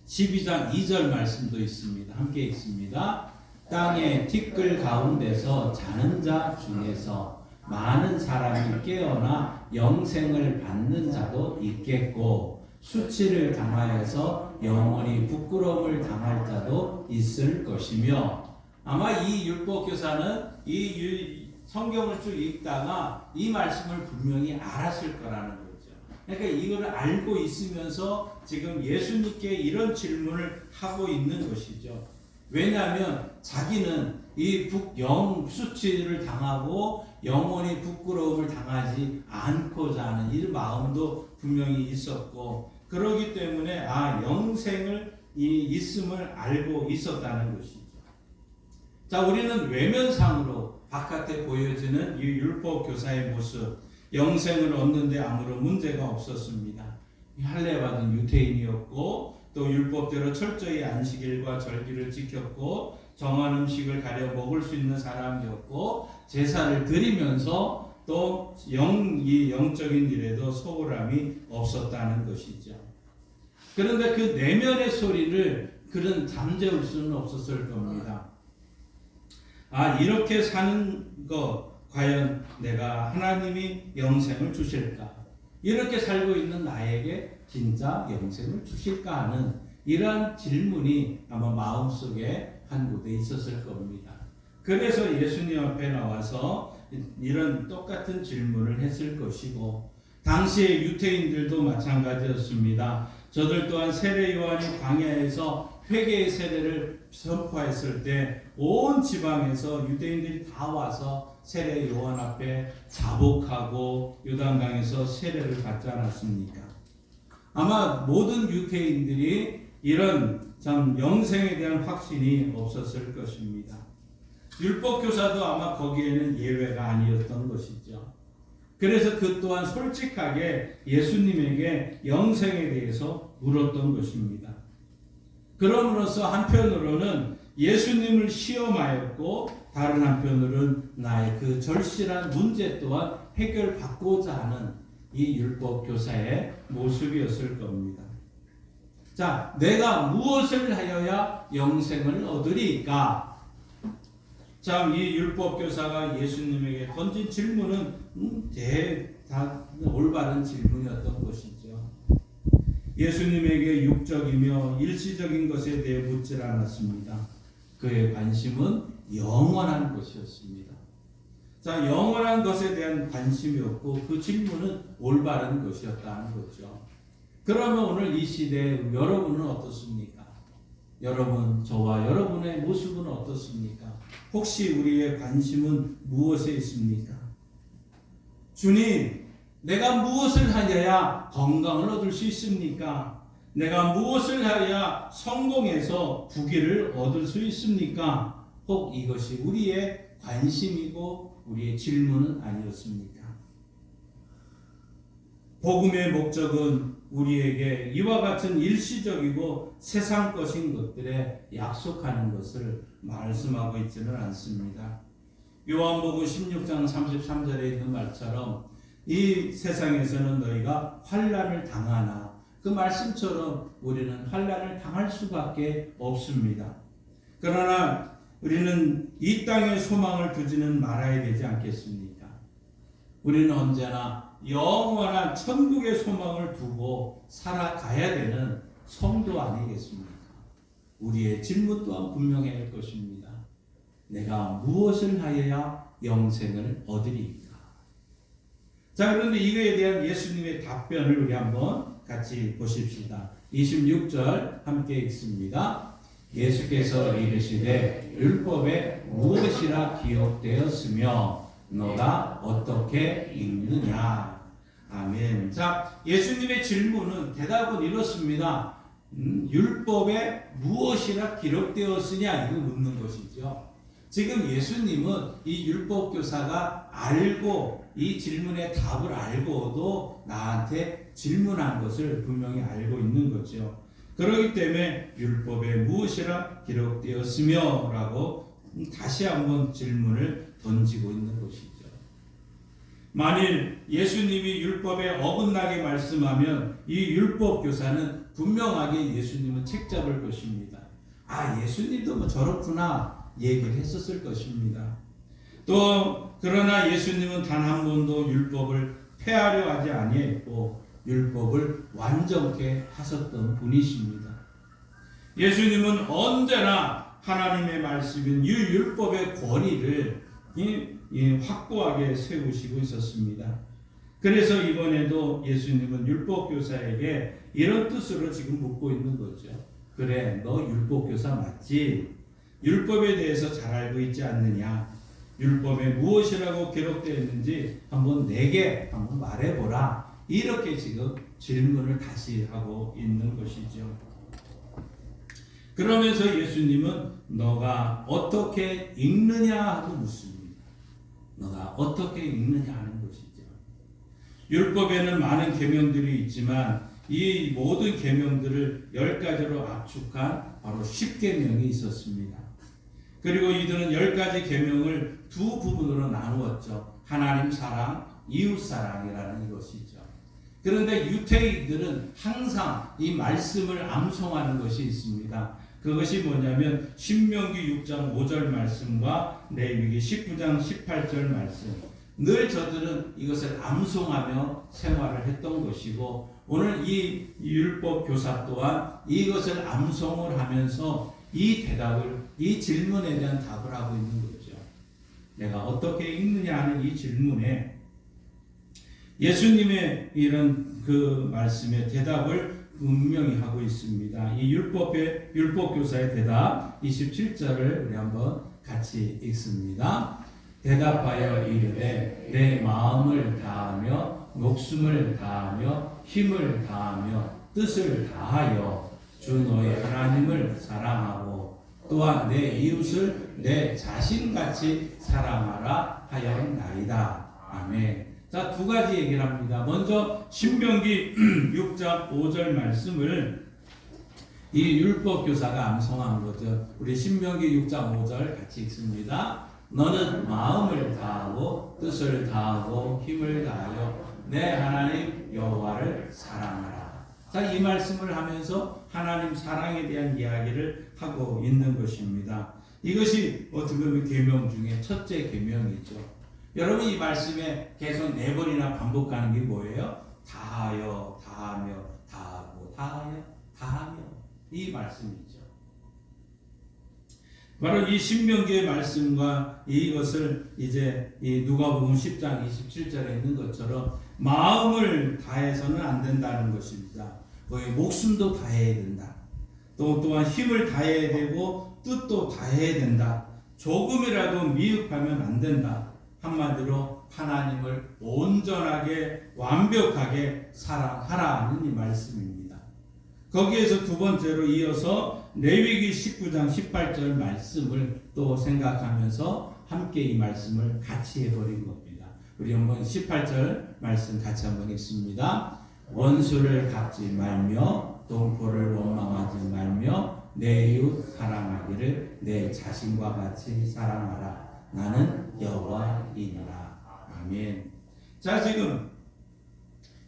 12장 2절 말씀도 있습니다. 함께 있습니다. 땅의 티끌 가운데서 자는 자 중에서 많은 사람이 깨어나 영생을 받는 자도 있겠고, 수치를 당하여서 영원히 부끄러움을 당할 자도 있을 것이며, 아마 이 율법교사는 이 성경을 쭉 읽다가 이 말씀을 분명히 알았을 거라는 거죠. 그러니까 이걸 알고 있으면서 지금 예수님께 이런 질문을 하고 있는 것이죠. 왜냐하면 자기는 이 수치를 당하고 영원히 부끄러움을 당하지 않고자 하는 이 마음도 분명히 있었고, 그러기 때문에 영생을 있음을 알고 있었다는 것이죠. 자, 우리는 외면상으로 바깥에 보여지는 이 율법 교사의 모습, 영생을 얻는데 아무런 문제가 없었습니다. 할례받은 유대인이었고, 또 율법대로 철저히 안식일과 절기를 지켰고, 정한 음식을 가려 먹을 수 있는 사람이었고, 제사를 드리면서 또 영적인 일에도 소홀함이 없었다는 것이죠. 그런데 그 내면의 소리를 그는 잠재울 수는 없었을 겁니다. 이렇게 사는 것, 과연 내가 하나님이 영생을 주실까? 이렇게 살고 있는 나에게 진짜 영생을 주실까 하는 이러한 질문이 아마 마음속에 한 곳에 있었을 겁니다. 그래서 예수님 앞에 나와서 이런 똑같은 질문을 했을 것이고, 당시의 유대인들도 마찬가지였습니다. 저들 또한 세례 요한이 광야에서 회개의 세례를 선포했을 때 온 지방에서 유대인들이 다 와서 세례 요한 앞에 자복하고 요단강에서 세례를 받지 않았습니까? 아마 모든 유대인들이 이런 영생에 대한 확신이 없었을 것입니다. 율법교사도 아마 거기에는 예외가 아니었던 것이죠. 그래서 그 또한 솔직하게 예수님에게 영생에 대해서 물었던 것입니다. 그럼으로써 한편으로는 예수님을 시험하였고 다른 한편으로는 나의 그 절실한 문제 또한 해결받고자 하는 이 율법 교사의 모습이었을 겁니다. 자, 내가 무엇을 하여야 영생을 얻으리까? 참, 이 율법 교사가 예수님에게 던진 질문은 다 올바른 질문이었던 것이죠. 예수님에게 육적이며 일시적인 것에 대해 묻질 않았습니다. 그의 관심은 영원한 것이었습니다. 자, 영원한 것에 대한 관심이었고 그 질문은 올바른 것이었다는 거죠. 그러면 오늘 이 시대에 여러분은 어떻습니까? 여러분, 저와 여러분의 모습은 어떻습니까? 혹시 우리의 관심은 무엇에 있습니까? 주님, 내가 무엇을 하여야 건강을 얻을 수 있습니까? 내가 무엇을 하여야 성공해서 부귀를 얻을 수 있습니까? 혹 이것이 우리의 관심이고 우리의 질문은 아니었습니까? 복음의 목적은 우리에게 이와 같은 일시적이고 세상 것인 것들에 약속하는 것을 말씀하고 있지는 않습니다. 요한복음 16장 33절에 있는 말처럼 이 세상에서는 너희가 환난을 당하나, 그 말씀처럼 우리는 환난을 당할 수밖에 없습니다. 그러나 우리는 이 땅에 소망을 두지는 말아야 되지 않겠습니까? 우리는 언제나 영원한 천국의 소망을 두고 살아가야 되는 성도 아니겠습니까? 우리의 질문 또한 분명해야 할 것입니다. 내가 무엇을 하여야 영생을 얻으리까? 자, 그런데 이거에 대한 예수님의 답변을 우리 한번 같이 보십시다. 26절 함께 읽습니다. 예수께서 이르시되 율법에 무엇이라 기록되었으며 너가 어떻게 읽느냐? 아멘. 자, 예수님의 질문은, 대답은 이렇습니다. 율법에 무엇이라 기록되었으냐? 이거 묻는 것이죠. 지금 예수님은 이 율법 교사가 알고 이 질문의 답을 알고도 나한테 질문한 것을 분명히 알고 있는 거죠. 그렇기 때문에 율법에 무엇이라 기록되었으며 라고 다시 한번 질문을 던지고 있는 것이죠. 만일 예수님이 율법에 어긋나게 말씀하면 이 율법 교사는 분명하게 예수님은 책잡을 것입니다. 아, 예수님도 뭐 저렇구나 얘기를 했었을 것입니다. 또 그러나 예수님은 단 한 번도 율법을 폐하려 하지 아니했고 율법을 완전케 하셨던 분이십니다. 예수님은 언제나 하나님의 말씀인 이 율법의 권위를 확고하게 세우시고 있었습니다. 그래서 이번에도 예수님은 율법교사에게 이런 뜻으로 지금 묻고 있는 거죠. 그래, 너 율법교사 맞지? 율법에 대해서 잘 알고 있지 않느냐? 율법에 무엇이라고 기록되어 있는지 한번 내게 한번 말해보라. 이렇게 지금 질문을 다시 하고 있는 것이죠. 그러면서 예수님은 너가 어떻게 읽느냐 하고 묻습니다. 너가 어떻게 읽느냐 하는 것이죠. 율법에는 많은 계명들이 있지만 이 모든 계명들을 10가지로 압축한 바로 10계명이 있었습니다. 그리고 이들은 10가지 계명을 두 부분으로 나누었죠. 하나님 사랑, 이웃 사랑이라는 이것이죠. 그런데 유대인들은 항상 이 말씀을 암송하는 것이 있습니다. 그것이 뭐냐면 신명기 6장 5절 말씀과 레위기 19장 18절 말씀, 늘 저들은 이것을 암송하며 생활을 했던 것이고, 오늘 이 율법 교사 또한 이것을 암송을 하면서 이 대답을, 이 질문에 대한 답을 하고 있는 거죠. 내가 어떻게 읽느냐 하는 이 질문에 예수님의 이런 그 말씀의 대답을 분명히 하고 있습니다. 이 율법 교사의 대답 27절을 우리 한번 같이 읽습니다. 대답하여 이르되 내 마음을 다하며 목숨을 다하며 힘을 다하며 뜻을 다하여 주 너의 하나님을 사랑하고 또한 내 이웃을 내 자신같이 사랑하라 하였나이다. 아멘. 자, 두 가지 얘기를 합니다. 먼저 신명기 6장 5절 말씀을 이 율법 교사가 암송한 거죠. 우리 신명기 6장 5절 같이 읽습니다. 너는 마음을 다하고 뜻을 다하고 힘을 다하여 내 하나님 여호와를 사랑하라. 자, 이 말씀을 하면서 하나님 사랑에 대한 이야기를 하고 있는 것입니다. 이것이 어떻게 보면 계명 중에 첫째 계명이죠. 여러분, 이 말씀에 계속 4번이나 반복하는 게 뭐예요? 다하여, 다하며, 다하고, 다하여, 다하며, 이 말씀이죠. 바로 이 신명기의 말씀과 이것을 이제 이 누가복음 10장 27절에 있는 것처럼 마음을 다해서는 안 된다는 것입니다. 거의 목숨도 다해야 된다. 또한 힘을 다해야 되고 뜻도 다해야 된다. 조금이라도 미흡하면 안 된다. 한마디로 하나님을 온전하게 완벽하게 사랑하라는 이 말씀입니다. 거기에서 두 번째로 이어서 레위기 19장 18절 말씀을 또 생각하면서 함께 이 말씀을 같이 해버린 겁니다. 우리 한번 18절 말씀 같이 한번 읽습니다. 원수를 갚지 말며 동포를 원망하지 말며 내 이웃 사랑하기를 내 자신과 같이 사랑하라. 나는 여호와이니라. 아멘. 자, 지금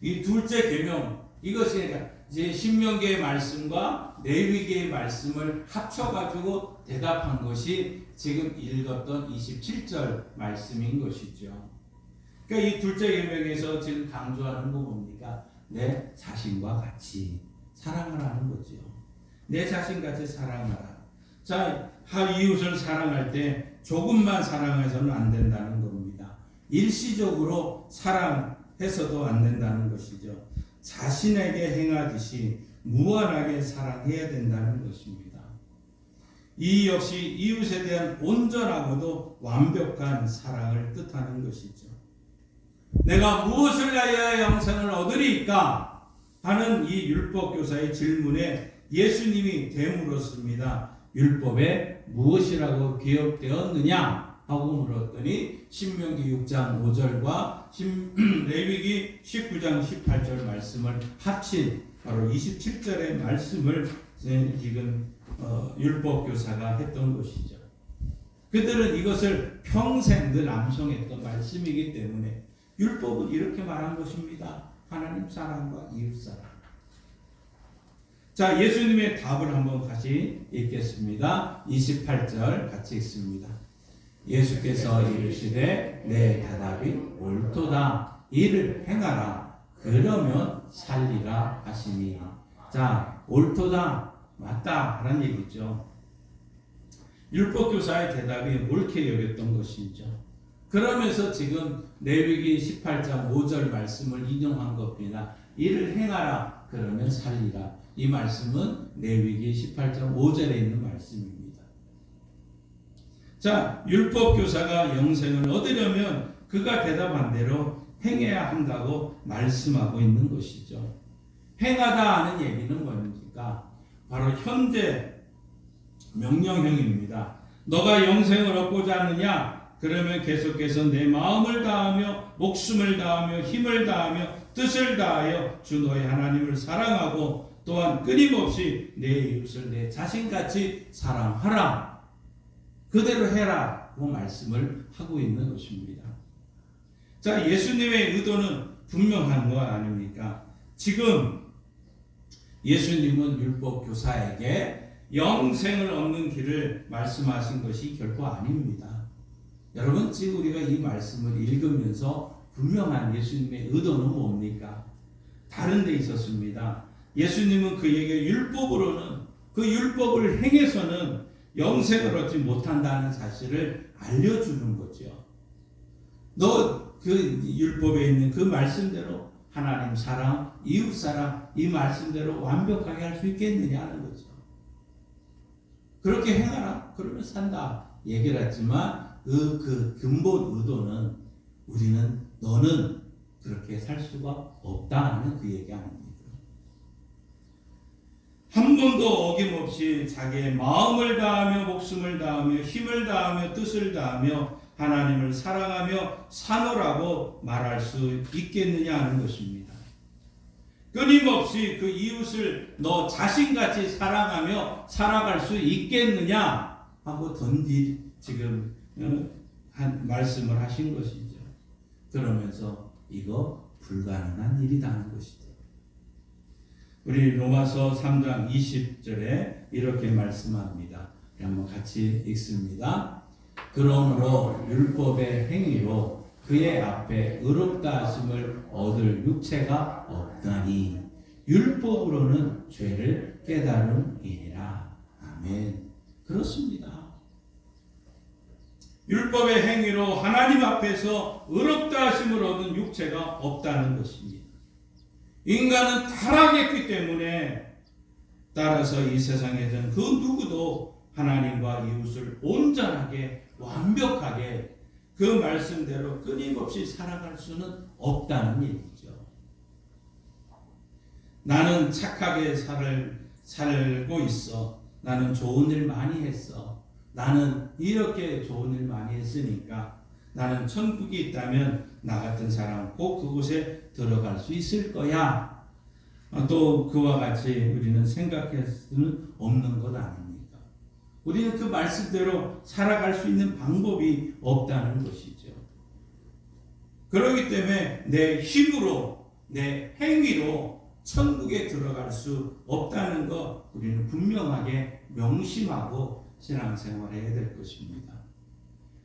이 둘째 계명, 이것이 이제 신명기의 말씀과 레위기의 말씀을 합쳐가지고 대답한 것이 지금 읽었던 27절 말씀인 것이죠. 그러니까 이 둘째 계명에서 지금 강조하는 거 뭡니까? 내 자신과 같이 사랑하라는 거죠. 내 자신같이 사랑하라. 자, 이웃을 사랑할 때 조금만 사랑해서는 안 된다는 겁니다. 일시적으로 사랑해서도 안 된다는 것이죠. 자신에게 행하듯이 무한하게 사랑해야 된다는 것입니다. 이 역시 이웃에 대한 온전하고도 완벽한 사랑을 뜻하는 것이죠. 내가 무엇을 하여야 영생을 얻으리까 하는 이 율법교사의 질문에 예수님이 대물었습니다. 율법에 무엇이라고 기록되었느냐 하고 물었더니 신명기 6장 5절과 레위기 19장 18절 말씀을 합친 바로 27절의 말씀을 지금 율법교사가 했던 것이죠. 그들은 이것을 평생 늘 암송했던 말씀이기 때문에 율법은 이렇게 말한 것입니다. 하나님 사랑과 이웃 사랑. 자, 예수님의 답을 한번 다시 읽겠습니다. 28절 같이 읽습니다. 예수께서 이르시되 내 대답이 옳도다. 이를 행하라. 그러면 살리라 하시니. 자, 옳도다. 맞다. 하는 얘기죠. 율법교사의 대답이 옳게 여겼던 것이죠. 그러면서 지금 레위기 18장 5절 말씀을 인용한 겁니다. 이를 행하라. 그러면 살리라. 이 말씀은 레위기 18장 5절에 있는 말씀입니다. 자, 율법교사가 영생을 얻으려면 그가 대답한 대로 행해야 한다고 말씀하고 있는 것이죠. 행하다 하는 얘기는 뭡니까? 바로 현재 명령형입니다. 너가 영생을 얻고자 하느냐? 그러면 계속해서 내 마음을 다하며 목숨을 다하며 힘을 다하며 뜻을 다하여 주 너의 하나님을 사랑하고 또한 끊임없이 내 이웃을 내 자신같이 사랑하라. 그대로 해라. 그 말씀을 하고 있는 것입니다. 자, 예수님의 의도는 분명한 거 아닙니까? 지금 예수님은 율법 교사에게 영생을 얻는 길을 말씀하신 것이 결코 아닙니다. 여러분, 지금 우리가 이 말씀을 읽으면서 분명한 예수님의 의도는 뭡니까? 다른 데 있었습니다. 예수님은 그에게 율법으로는 그 율법을 행해서는 영생을 얻지 못한다는 사실을 알려주는 거죠. 너 그 율법에 있는 그 말씀대로 하나님 사랑, 이웃 사랑 이 말씀대로 완벽하게 할 수 있겠느냐는 거죠. 그렇게 행하라. 그러면 산다. 얘기를 했지만 그 근본 의도는 너는 그렇게 살 수가 없다는 그 얘기 아닙니다. 한 번도 어김없이 자기의 마음을 다하며 목숨을 다하며 힘을 다하며 뜻을 다하며 하나님을 사랑하며 사노라고 말할 수 있겠느냐 하는 것입니다. 끊임없이 그 이웃을 너 자신같이 사랑하며 살아갈 수 있겠느냐 하고 지금 한 말씀을 하신 것이죠. 그러면서 이거 불가능한 일이라는 것이죠. 우리 로마서 3장 20절에 이렇게 말씀합니다. 한번 같이 읽습니다. 그러므로 율법의 행위로 그의 앞에 의롭다 하심을 얻을 육체가 없다니 율법으로는 죄를 깨달음이니라. 아멘. 그렇습니다. 율법의 행위로 하나님 앞에서 의롭다 하심을 얻은 육체가 없다는 것입니다. 인간은 타락했기 때문에 따라서 이 세상에서는 그 누구도 하나님과 이웃을 온전하게 완벽하게 그 말씀대로 끊임없이 살아갈 수는 없다는 얘기죠. 나는 착하게 살고 있어. 나는 좋은 일 많이 했어. 나는 이렇게 좋은 일 많이 했으니까 나는 천국이 있다면 나 같은 사람 꼭 그곳에 들어갈 수 있을 거야. 또 그와 같이 우리는 생각할 수는 없는 것 아닙니까? 우리는 그 말씀대로 살아갈 수 있는 방법이 없다는 것이죠. 그렇기 때문에 내 힘으로, 내 행위로 천국에 들어갈 수 없다는 것 우리는 분명하게 명심하고 신앙생활을 해야 될 것입니다.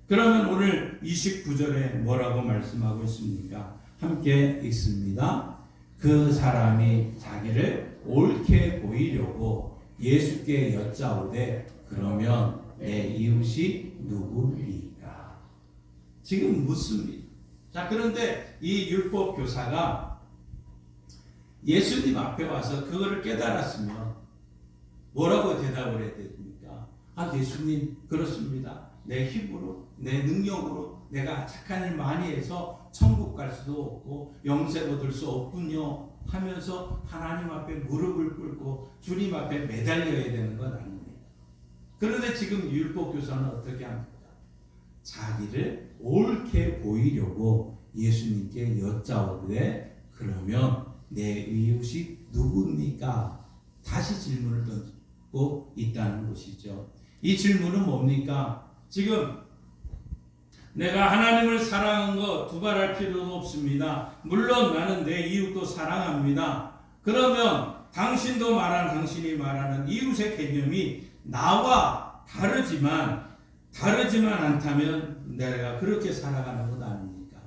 그러면 오늘 29절에 뭐라고 말씀하고 있습니까? 함께 읽습니다. 그 사람이 자기를 옳게 보이려고 예수께 여짜오되 그러면 내 이웃이 누구입니까? 지금 묻습니다. 자, 그런데 이 율법 교사가 예수님 앞에 와서 그거를 깨달았으면 뭐라고 대답을 해야 됩니까? 예수님, 그렇습니다. 내 힘으로, 내 능력으로 내가 착한 일 많이 해서 천국 갈 수도 없고 영생 얻을 수 없군요 하면서 하나님 앞에 무릎을 꿇고 주님 앞에 매달려야 되는 건 아닙니다. 그런데 지금 율법 교사는 어떻게 합니까? 자기를 옳게 보이려고 예수님께 여짜오되 그러면 내 이웃이 누굽니까? 다시 질문을 던지고 있다는 것이죠. 이 질문은 뭡니까? 지금 내가 하나님을 사랑한 거 두말할 필요는 없습니다. 물론 나는 내 이웃도 사랑합니다. 그러면 당신이 말하는 이웃의 개념이 나와 다르지만 않다면 내가 그렇게 살아가는 것 아닙니까?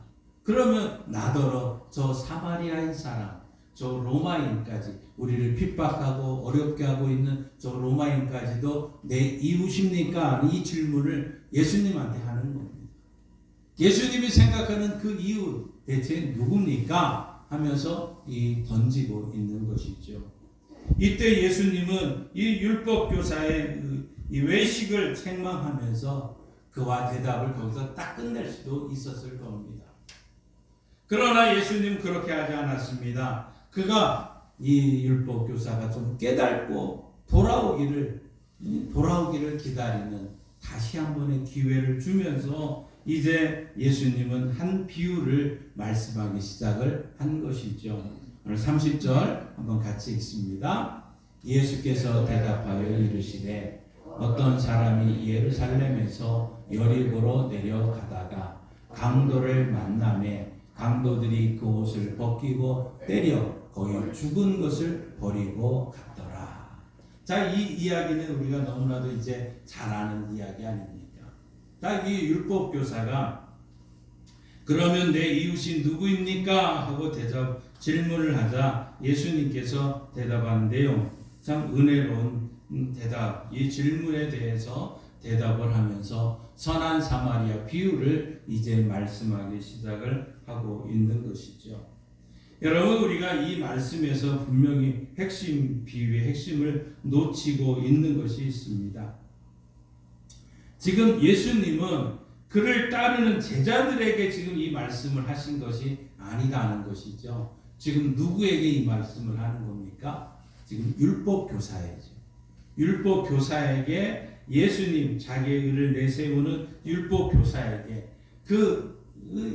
그러면 나더러 저 사마리아인 사람, 저 로마인까지 우리를 핍박하고 어렵게 하고 있는 저 로마인까지도 내 이웃입니까? 이 질문을 예수님한테 하는 겁니다. 예수님이 생각하는 그 이웃 대체 누굽니까? 하면서 던지고 있는 것이죠. 이때 예수님은 이 율법 교사의 이 외식을 책망하면서 그와 대답을 거기서 딱 끝낼 수도 있었을 겁니다. 그러나 예수님 그렇게 하지 않았습니다. 그가 이 율법 교사가 좀 깨닫고 돌아오기를 기다리는 다시 한 번의 기회를 주면서 이제 예수님은 한 비유를 말씀하기 시작을 한 것이죠. 오늘 30절 한번 같이 읽습니다. 예수께서 대답하여 이르시되 어떤 사람이 예루살렘에서 여리고로 내려가다가 강도를 만나매 강도들이 그 옷을 벗기고 때려 거기 죽은 것을 버리고 갔더라. 자, 이 이야기는 우리가 너무나도 이제 잘 아는 이야기 아닙니까? 자, 이 율법 교사가 그러면 내 이웃이 누구입니까? 하고 질문을 하자 예수님께서 대답한 내용 참 은혜로운 대답, 이 질문에 대해서 대답을 하면서 선한 사마리아 비유를 이제 말씀하기 시작을 하고 있는 것이죠. 여러분, 우리가 이 말씀에서 분명히 비유의 핵심을 놓치고 있는 것이 있습니다. 지금 예수님은 그를 따르는 제자들에게 지금 이 말씀을 하신 것이 아니라는 것이죠. 지금 누구에게 이 말씀을 하는 겁니까? 지금 율법 교사이죠. 율법 교사에게 예수님, 자기의 의를 내세우는 율법 교사에게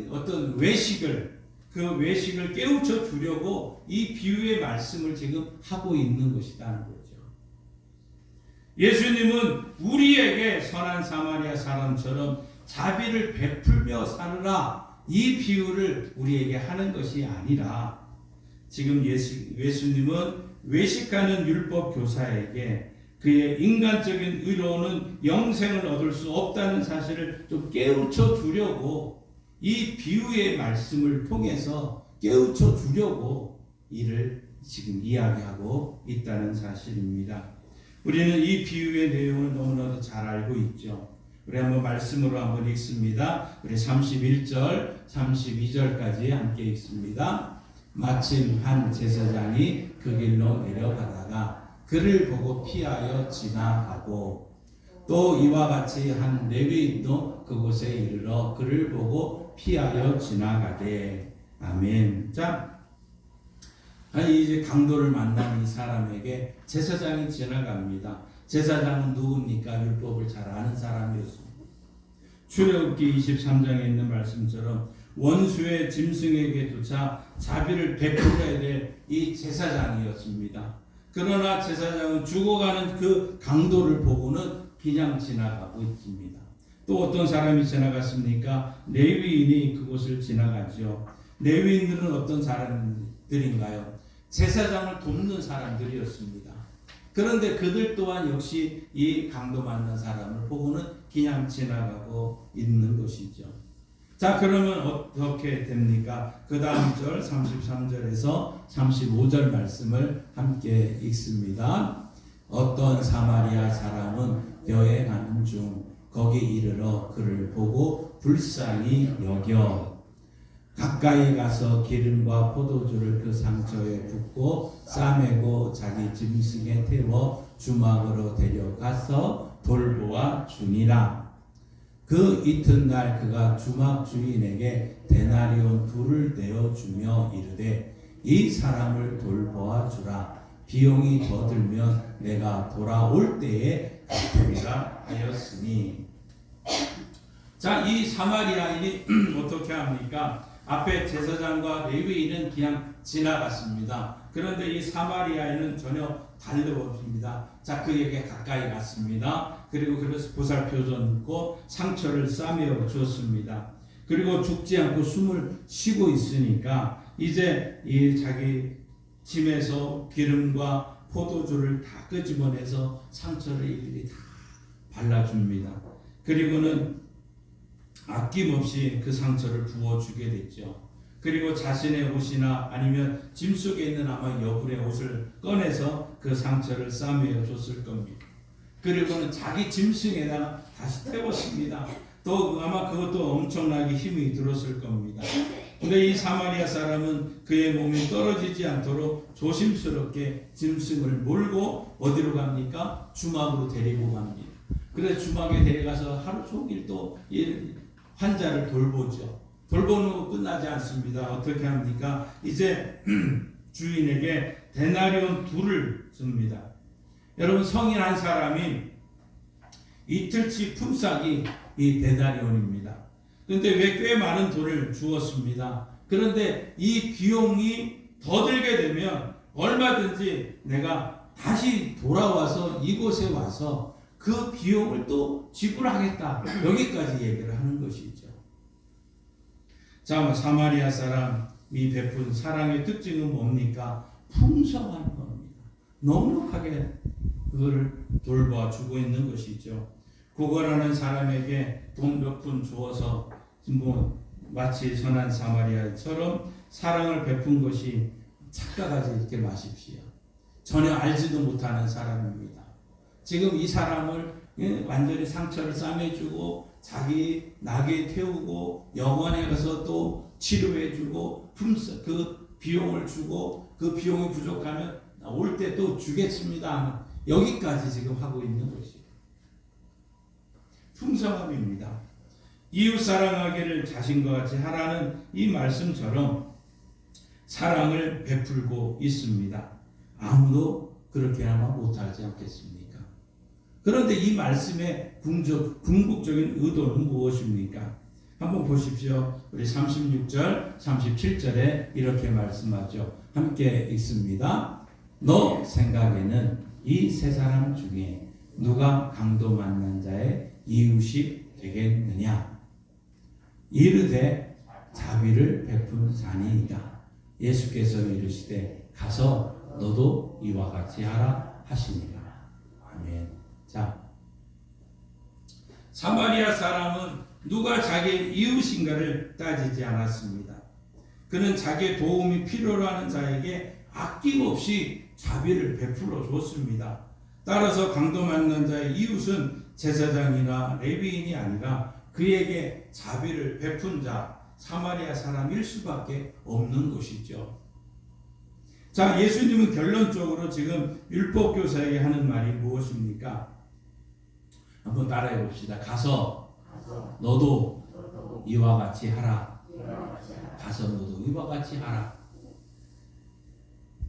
어떤 그 외식을 깨우쳐 주려고 이 비유의 말씀을 지금 하고 있는 것이라는 거죠. 예수님은 우리에게 선한 사마리아 사람처럼 자비를 베풀며 살으라, 이 비유를 우리에게 하는 것이 아니라, 지금 예수님은 외식하는 율법 교사에게 그의 인간적인 의로는 영생을 얻을 수 없다는 사실을 좀 깨우쳐 주려고, 이 비유의 말씀을 통해서 깨우쳐 주려고 이를 지금 이야기하고 있다는 사실입니다. 우리는 이 비유의 내용을 너무나도 잘 알고 있죠. 우리 한번 말씀으로 한번 읽습니다. 우리 31절, 32절까지 함께 읽습니다. 마침 한 제사장이 그 길로 내려가다가 그를 보고 피하여 지나가고, 또 이와 같이 한 레위인도 그곳에 이르러 그를 보고 피하여 지나가되. 아멘. 자, 이제 강도를 만난 이 사람에게 제사장이 지나갑니다. 제사장은 누굽니까? 율법을 잘 아는 사람이었습니다. 출애굽기 23장에 있는 말씀처럼 원수의 짐승에게조차 자비를 베풀어야 될 이 제사장이었습니다. 그러나 제사장은 죽어가는 그 강도를 보고는 그냥 지나가고 있습니다. 또 어떤 사람이 지나갔습니까? 레위인이 그곳을 지나가죠. 레위인들은 어떤 사람들인가요? 제사장을 돕는 사람들이었습니다. 그런데 그들 또한 역시 이 강도 만난 사람을 보고는 그냥 지나가고 있는 것이죠. 자, 그러면 어떻게 됩니까? 그 다음 절 33절에서 35절 말씀을 함께 읽습니다. 어떤 사마리아 사람은 여행하는 중 거기 이르러 그를 보고 불쌍히 여겨 가까이 가서 기름과 포도주를 그 상처에 붓고 싸매고 자기 짐승에 태워 주막으로 데려가서 돌보아 주니라. 그 이튿날 그가 주막 주인에게 데나리온 둘을 내어주며 이르되 이 사람을 돌보아 주라. 비용이 더 들면 내가 돌아올 때에 갚으리라 하였으니. 자, 이 사마리아인이 어떻게 합니까? 앞에 제사장과 레위인은 그냥 지나갔습니다. 그런데 이 사마리아인은 전혀 달려옵니다. 자, 그에게 가까이 갔습니다. 그리고 그래서 보살펴줬고 상처를 싸매어 주었습니다. 그리고 죽지 않고 숨을 쉬고 있으니까 이제 이 자기 짐에서 기름과 포도주를 다 끄집어내서 상처를 일일이 다 발라줍니다. 그리고는 아낌없이 그 상처를 부어주게 됐죠. 그리고 자신의 옷이나 아니면 짐 속에 있는 아마 여분의 옷을 꺼내서 그 상처를 싸매어 줬을 겁니다. 그리고는 자기 짐승에다가 다시 태웠습니다. 또 아마 그것도 엄청나게 힘이 들었을 겁니다. 근데 이 사마리아 사람은 그의 몸이 떨어지지 않도록 조심스럽게 짐승을 몰고 어디로 갑니까? 주막으로 데리고 갑니다. 그래서 주막에 데려가서 하루 종일 또 환자를 돌보죠. 돌보는 거 끝나지 않습니다. 어떻게 합니까? 이제 주인에게 데나리온 둘을 줍니다. 여러분, 성인 한 사람이 이틀치 품삯이 이 데나리온입니다. 그런데 왜 꽤 많은 돈을 주었습니다. 그런데 이 비용이 더 들게 되면 얼마든지 내가 다시 돌아와서 이곳에 와서 그 비용을 또 지불하겠다. 여기까지 얘기를 하는 것이죠. 자, 사마리아 사람이 베푼 사랑의 특징은 뭡니까? 풍성한 겁니다. 넉넉하게 그거를 돌봐주고 있는 것이죠. 구걸하는 사람에게 돈 몇 푼 주어서 마치 선한 사마리아처럼 사랑을 베푼 것이 착각하지 이렇게 마십시오. 전혀 알지도 못하는 사람입니다. 지금 이 사람을 완전히 상처를 싸매주고 자기 낙에 태우고 영원에 가서 또 치료해주고 그 비용을 주고 그 비용이 부족하면 올 때 또 주겠습니다. 여기까지 지금 하고 있는 것이에요. 풍성함입니다. 이웃 사랑하기를 자신과 같이 하라는 이 말씀처럼 사랑을 베풀고 있습니다. 아무도 그렇게 아마 못하지 않겠습니까? 그런데 이 말씀의 궁극적인 의도는 무엇입니까? 한번 보십시오. 우리 36절, 37절에 이렇게 말씀하죠. 함께 읽습니다. 너 생각에는 이 세 사람 중에 누가 강도 만난 자의 이웃이 되겠느냐? 이르되 자비를 베푼 자니이다. 예수께서 이르시되 가서 너도 이와 같이 하라 하시니라. 아멘. 자, 사마리아 사람은 누가 자기의 이웃인가를 따지지 않았습니다. 그는 자기의 도움이 필요로 하는 자에게 아낌없이 자비를 베풀어 줬습니다. 따라서 강도 만난 자의 이웃은 제사장이나 레위인이 아니라 그에게 자비를 베푼 자, 사마리아 사람일 수밖에 없는 것이죠. 자, 예수님은 결론적으로 지금 율법교사에게 하는 말이 무엇입니까? 한번 따라해 봅시다. 가서 너도 이와 같이 하라. 가서 너도 이와 같이 하라.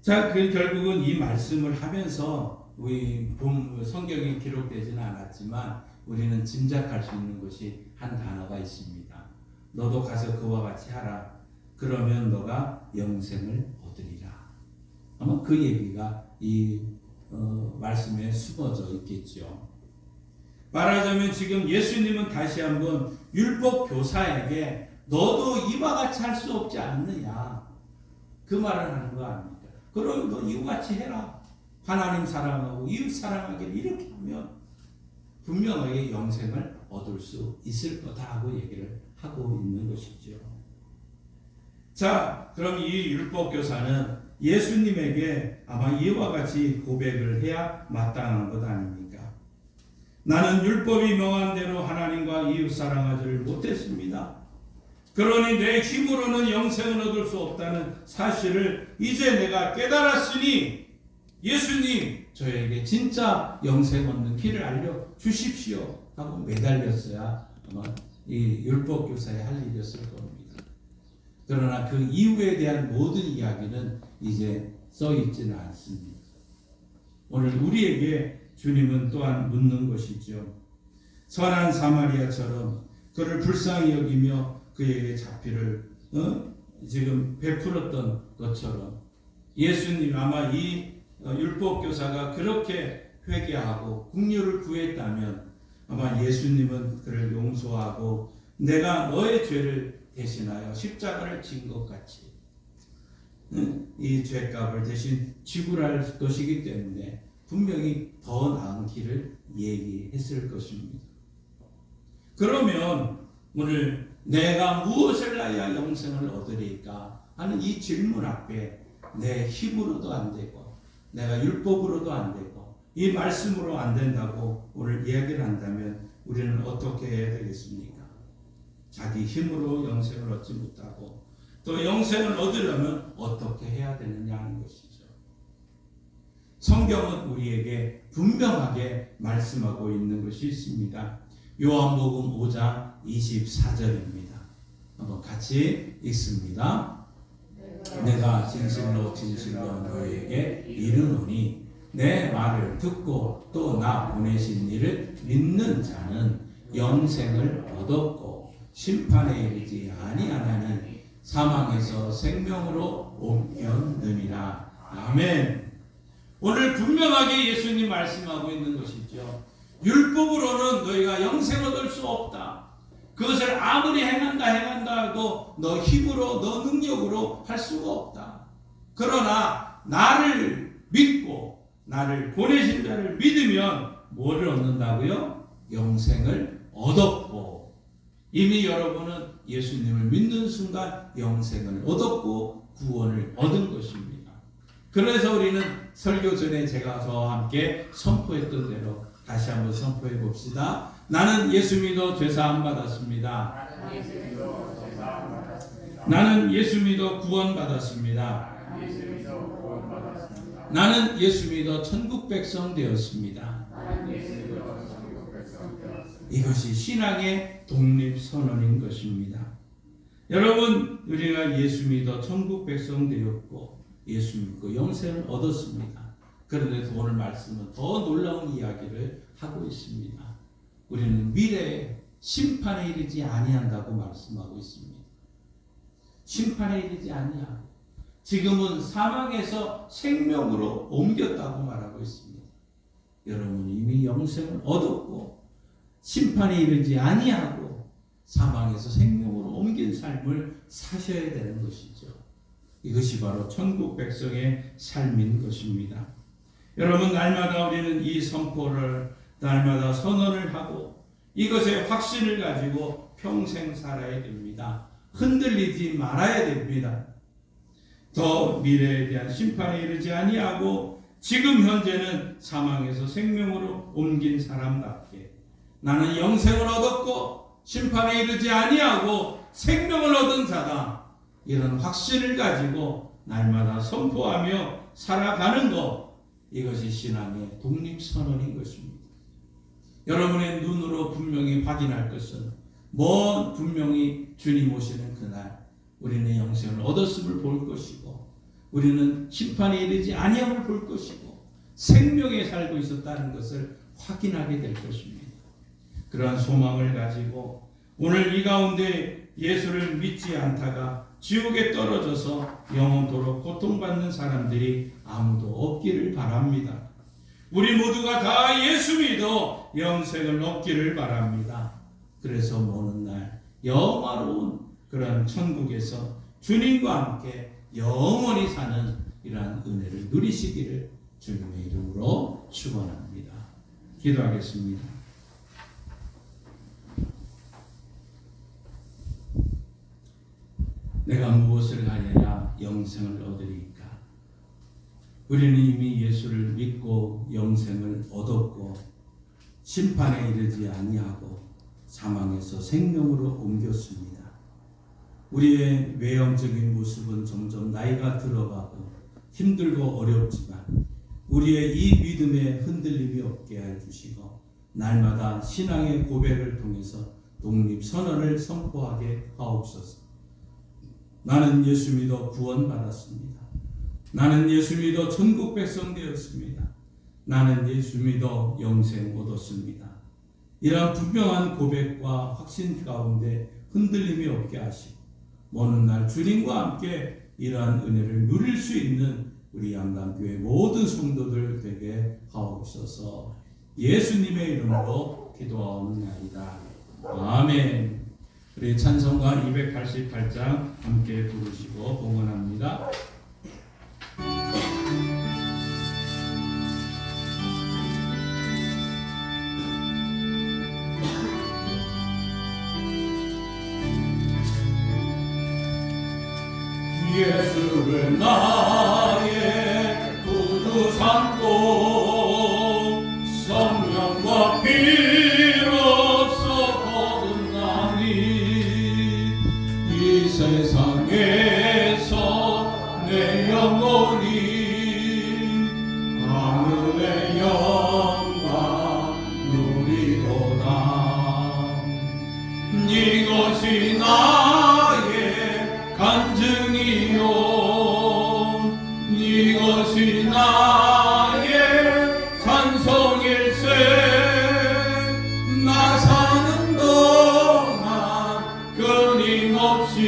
자, 그 결국은 이 말씀을 하면서 우리 성경에 기록되지는 않았지만 우리는 짐작할 수 있는 것이 한 단어가 있습니다. 너도 가서 그와 같이 하라. 그러면 너가 영생을 얻으리라. 아마 그 얘기가 이 말씀에 숨어져 있겠죠. 말하자면 지금 예수님은 다시 한번 율법 교사에게 너도 이와 같이 할 수 없지 않느냐 그 말을 하는 거 아닙니까? 그럼 너 이와 같이 해라. 하나님 사랑하고 이웃 사랑하기를 이렇게 하면 분명하게 영생을 얻을 수 있을 거다 하고 얘기를 하고 있는 것이죠. 자, 그럼 이 율법 교사는 예수님에게 아마 이와 같이 고백을 해야 마땅한 것 아닙니까? 나는 율법이 명한 대로 하나님과 이웃 사랑하지를 못했습니다. 그러니 내 힘으로는 영생을 얻을 수 없다는 사실을 이제 내가 깨달았으니 예수님 저에게 진짜 영생 얻는 길을 알려주십시오 하고 매달렸어야 아마 이 율법 교사의 할 일이었을 겁니다. 그러나 그 이후에 대한 모든 이야기는 이제 써있지는 않습니다. 오늘 우리에게 주님은 또한 묻는 것이죠. 선한 사마리아처럼 그를 불쌍히 여기며 그에게 자비를 지금 베풀었던 것처럼 예수님 아마 이 율법교사가 그렇게 회개하고 긍휼을 구했다면 아마 예수님은 그를 용서하고 내가 너의 죄를 대신하여 십자가를 진 것 같이 이 죄값을 대신 지불할 것이기 때문에 분명히 더 나은 길을 얘기했을 것입니다. 그러면 오늘 내가 무엇을 하여 영생을 얻으리까 하는 이 질문 앞에 내 힘으로도 안 되고 내가 율법으로도 안 되고 이 말씀으로 안 된다고 오늘 이야기를 한다면 우리는 어떻게 해야 되겠습니까? 자기 힘으로 영생을 얻지 못하고 또 영생을 얻으려면 어떻게 해야 되느냐 하는 것이죠. 성경은 우리에게 분명하게 말씀하고 있는 것이 있습니다. 요한복음 5장 24절입니다. 한번 같이 읽습니다. 내가 진실로 진실로 너희에게 이르노니 내 말을 듣고 또 나 보내신 이를 믿는 자는 영생을 얻었고 심판에 이르지 아니하나니 사망에서 생명으로 옮겼느니라. 아멘. 오늘 분명하게 예수님 말씀하고 있는 것이죠. 율법으로는 너희가 영생 얻을 수 없다. 그것을 아무리 행한다 해도 너 힘으로 너 능력으로 할 수가 없다. 그러나 나를 믿고 나를 보내신 자를 믿으면 뭐를 얻는다고요? 영생을 얻었고 이미 여러분은 예수님을 믿는 순간 영생을 얻었고 구원을 얻은 것입니다. 그래서 우리는 설교 전에 제가 저와 함께 선포했던 대로 다시 한번 선포해 봅시다. 나는 예수 믿어 죄사함 받았습니다. 나는 예수 믿어 구원 받았습니다. 나는 예수 믿어 천국 백성 되었습니다. 이것이 신앙의 독립 선언인 것입니다. 여러분, 우리가 예수 믿어 천국 백성 되었고 예수 믿고 영생을 얻었습니다. 그런데 오늘 말씀은 더 놀라운 이야기를 하고 있습니다. 우리는 미래에 심판에 이르지 아니한다고 말씀하고 있습니다. 심판에 이르지 아니하고 지금은 사망에서 생명으로 옮겼다고 말하고 있습니다. 여러분은 이미 영생을 얻었고 심판에 이르지 아니하고 사망에서 생명으로 옮긴 삶을 사셔야 되는 것이죠. 이것이 바로 천국 백성의 삶인 것입니다. 여러분, 날마다 우리는 이 선포를 날마다 선언을 하고 이것의 확신을 가지고 평생 살아야 됩니다. 흔들리지 말아야 됩니다. 더 미래에 대한 심판에 이르지 아니하고 지금 현재는 사망에서 생명으로 옮긴 사람답게 나는 영생을 얻었고 심판에 이르지 아니하고 생명을 얻은 자다. 이런 확신을 가지고 날마다 선포하며 살아가는 것, 이것이 신앙의 독립선언인 것입니다. 여러분의 눈으로 분명히 확인할 것은 분명히 주님 오시는 그날 우리는 영생을 얻었음을 볼 것이고 우리는 심판에 이르지 아니함을 볼 것이고 생명에 살고 있었다는 것을 확인하게 될 것입니다. 그러한 소망을 가지고 오늘 이 가운데 예수를 믿지 않다가 지옥에 떨어져서 영원토록 고통받는 사람들이 아무도 없기를 바랍니다. 우리 모두가 다 예수 믿어 영생을 얻기를 바랍니다. 그래서 오는 날 영화로운 그런 천국에서 주님과 함께 영원히 사는 이러한 은혜를 누리시기를 주님의 이름으로 축원합니다. 기도하겠습니다. 내가 무엇을 하여야 영생을 얻으리까? 우리는 이미 예수를 믿고 영생을 얻었고 심판에 이르지 아니하고 사망에서 생명으로 옮겼습니다. 우리의 외형적인 모습은 점점 나이가 들어가고 힘들고 어렵지만 우리의 이 믿음에 흔들림이 없게 해주시고 날마다 신앙의 고백을 통해서 독립선언을 선포하게 하옵소서. 나는 예수 믿어 구원받았습니다. 나는 예수 믿어 천국 백성 되었습니다. 나는 예수 믿어 영생 얻었습니다. 이러한 분명한 고백과 확신 가운데 흔들림이 없게 하시고 오는 날 주님과 함께 이러한 은혜를 누릴 수 있는 우리 양감교회 모든 성도들 되게 하옵소서. 예수님의 이름으로 기도하옵나이다. 아멘. 우리 찬송가 288장 함께 부르시고 봉헌합니다. 예수를 나의 구주 삼고 성령과 피로써 거듭나니 이 세상에서 내 영혼이 하늘의 영광 누리도다. 이것이 나의 간증이요 이것이 나의 찬송일세. 나 사는 동안 끊임없이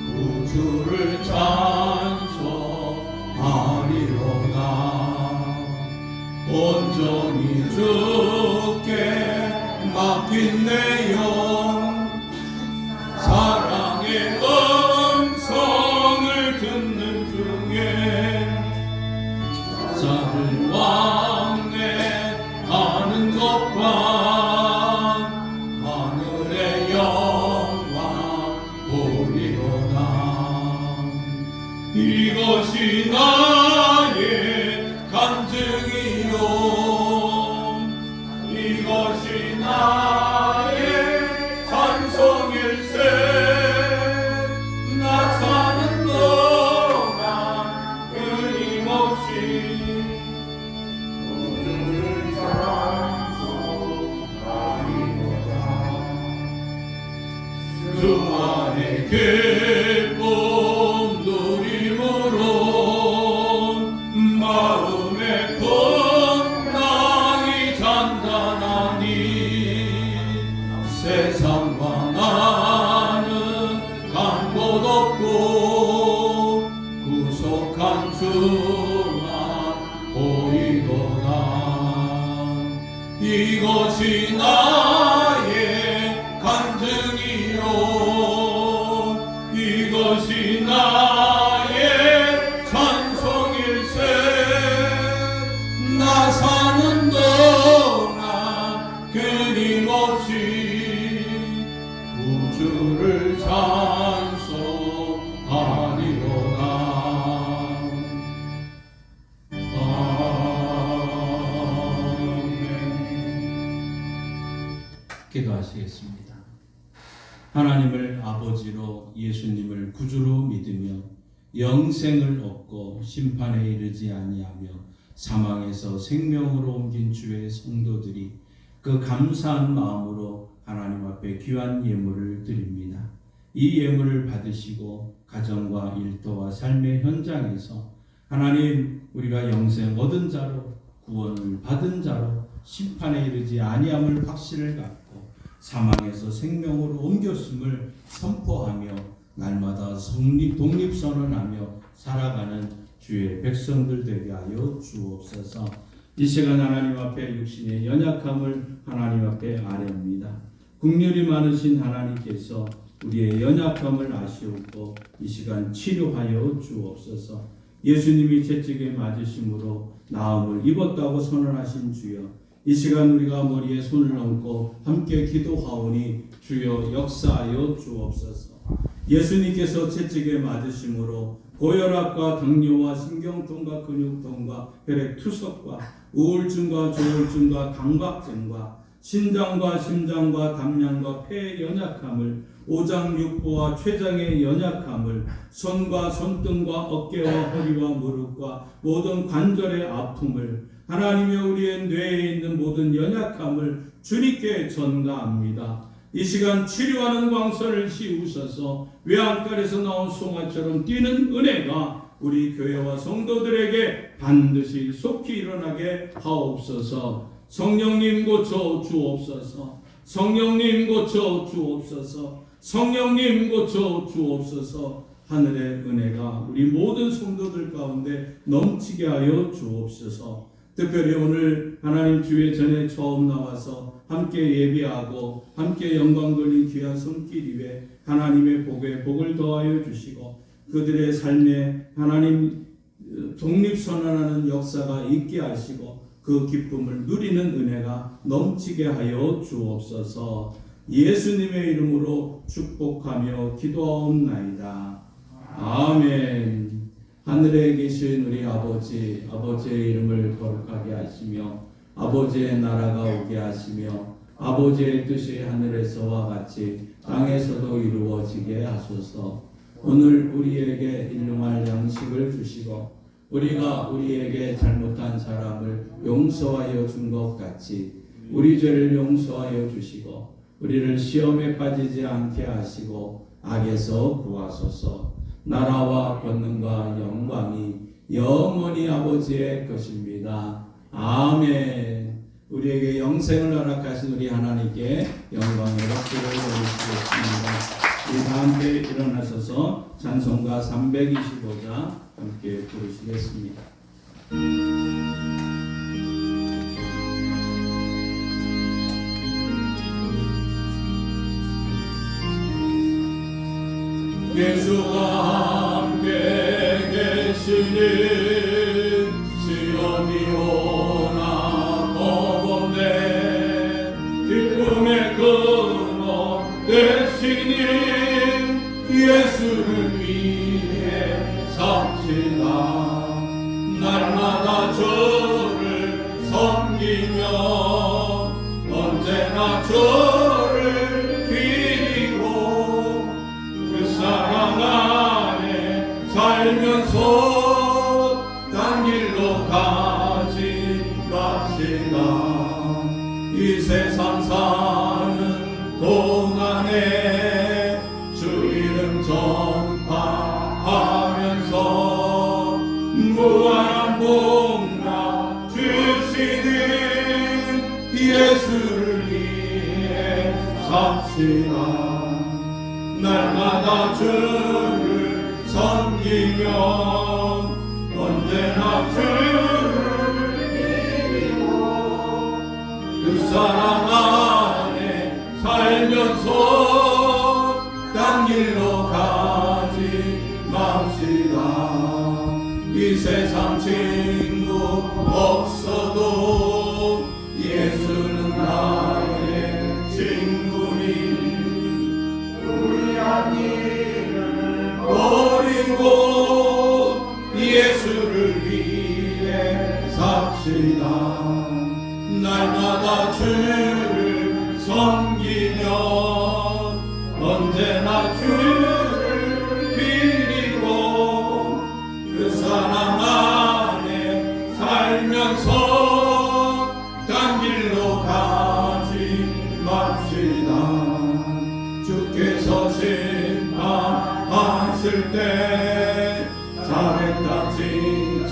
구주를 찬송하리로다. 온전히 주께 맡긴 내 영 사랑의 음성을 듣는 중에 자를 왕래하는 것과 하늘의 영광 보리로다. 이것이 나의 간증이요 이것이 나의 찬송일세. 나 사는 동안 끊임없이 구주를 찬송하리로다. 주 안에 기쁨 누림으로 없고 구속한 주만 보이도다. 이것이 나의 간증이요 이것이 나의 찬송일세. 나 사는 동안 끊임없이 구주를 찬송하리로다. 기도하시겠습니다. 하나님을 아버지로 예수님을 구주로 믿으며 영생을 얻고 심판에 이르지 아니하며 사망에서 생명으로 옮긴 주의 성도들이 그 감사한 마음으로 하나님 앞에 귀한 예물을 드립니다. 이 예물을 받으시고 가정과 일터와 삶의 현장에서 하나님 우리가 영생 얻은 자로 구원을 받은 자로 심판에 이르지 아니함을 확신을 갖고 사망에서 생명으로 옮겼음을 선포하며 날마다 독립선언하며 살아가는 주의 백성들 되게 하여 주옵소서. 이 시간 하나님 앞에 육신의 연약함을 하나님 앞에 아뢰옵니다. 긍휼이 많으신 하나님께서 우리의 연약함을 아시옵고 이 시간 치료하여 주옵소서. 예수님이 채찍에 맞으심으로 나음을 입었다고 선언하신 주여, 이 시간 우리가 머리에 손을 얹고 함께 기도하오니 주여 역사하여 주옵소서. 예수님께서 채찍에 맞으심으로 고혈압과 당뇨와 신경통과 근육통과 혈액투석과 우울증과 조울증과 강박증과 신장과 심장과 담량과 폐의 연약함을, 오장육부와 췌장의 연약함을, 손과 손등과 어깨와 허리와 무릎과 모든 관절의 아픔을, 하나님여 우리의 뇌에 있는 모든 연약함을 주님께 전가합니다. 이 시간 치료하는 광선을 씌우셔서 외양간에서 나온 송아처럼 뛰는 은혜가 우리 교회와 성도들에게 반드시 속히 일어나게 하옵소서. 성령님 고쳐 주옵소서. 성령님 고쳐 주옵소서. 성령님 고쳐 주옵소서. 하늘의 은혜가 우리 모든 성도들 가운데 넘치게 하여 주옵소서. 특별히 오늘 하나님 주의 전에 처음 나와서 함께 예배하고 함께 영광 돌린 귀한 손길 위에 하나님의 복에 복을 더하여 주시고 그들의 삶에 하나님 독립선언하는 역사가 있게 하시고 그 기쁨을 누리는 은혜가 넘치게 하여 주옵소서. 예수님의 이름으로 축복하며 기도하옵나이다. 아멘. 하늘에 계신 우리 아버지, 아버지의 이름을 거룩하게 하시며 아버지의 나라가 오게 하시며 아버지의 뜻이 하늘에서와 같이 땅에서도 이루어지게 하소서. 오늘 우리에게 일용할 양식을 주시고 우리가 우리에게 잘못한 사람을 용서하여 준 것 같이 우리 죄를 용서하여 주시고 우리를 시험에 빠지지 않게 하시고 악에서 구하소서. 나라와 권능과 영광이 영원히 아버지의 것입니다. 아멘. 우리에게 영생을 허락하신 우리 하나님께 영광의 박수를 올리시겠습니다. 우리 다 함께 일어나셔서 찬송가 325자 함께 부르시겠습니다. 예수와 함께 계시는 시험이 오나 거범된 기쁨의 근원 되시는 예수를 위해 삽시다. 날마다 저를 섬기며 언제나 저를 비리고 그 사랑 안에 살면서 딴 길로 가지 맙시다. 이 세상 사는 동안에 주 이름 전파하면서 무한한 복락 주시는 예수를 위해 삽시다. 날마다 주를 섬기며 언제나 주를 비비고 그 사랑 안에 살면서 딴 길로 가지 맙시다. 이 세상 친구 없어도 예수는 나의 친구니 우리 한 일을 버리고 예수를 위해 삽시다. 날마다 주를 섬기며 언제나 주를 비리고 그 사랑 안에 살면서 딴 길로 가지 맙시다. 주께서 심판하실 때 잘했다 칭찬하리니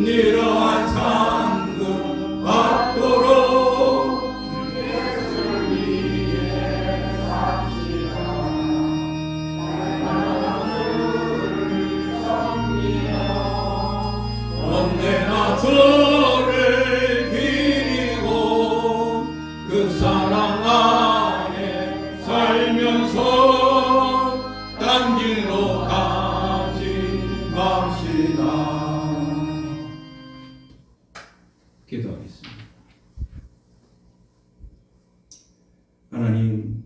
이러한 상급 받도록 예수를 위해 삽시다. 날마다 주를 섬기며 언제나 주를 기리고 그 사랑 안에 살면서 딴 길로 가지 맙시다. 기도하겠습니다. 하나님,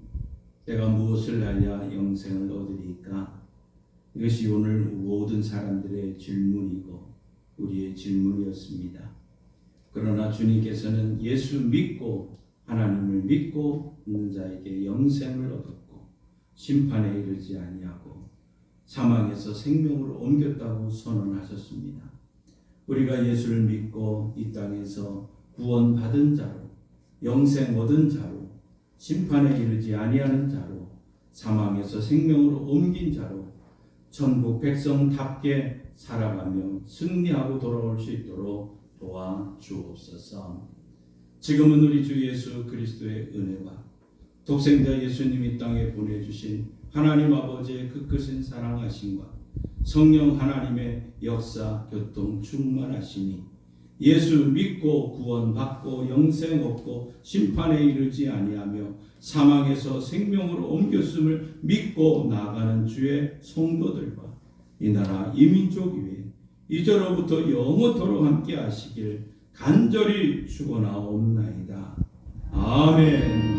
내가 무엇을 하여 영생을 얻으리까? 이것이 오늘 모든 사람들의 질문이고 우리의 질문이었습니다. 그러나 주님께서는 예수 믿고 하나님을 믿고 있는 자에게 영생을 얻었고 심판에 이르지 아니하고 사망에서 생명으로 옮겼다고 선언하셨습니다. 우리가 예수를 믿고 이 땅에서 구원받은 자로, 영생 얻은 자로, 심판에 이르지 아니하는 자로, 사망에서 생명으로 옮긴 자로 천국 백성답게 살아가며 승리하고 돌아올 수 있도록 도와주옵소서. 지금은 우리 주 예수 그리스도의 은혜와 독생자 예수님이 땅에 보내주신 하나님 아버지의 그 크신 사랑하심과 성령 하나님의 역사 교통 충만하시니 예수 믿고 구원받고 영생 얻고 심판에 이르지 아니하며 사망에서 생명으로 옮겼음을 믿고 나아가는 주의 성도들과 이 나라 이 민족 위에 이제로부터 영원토록 함께 하시길 간절히 축원하옵나이다. 아멘.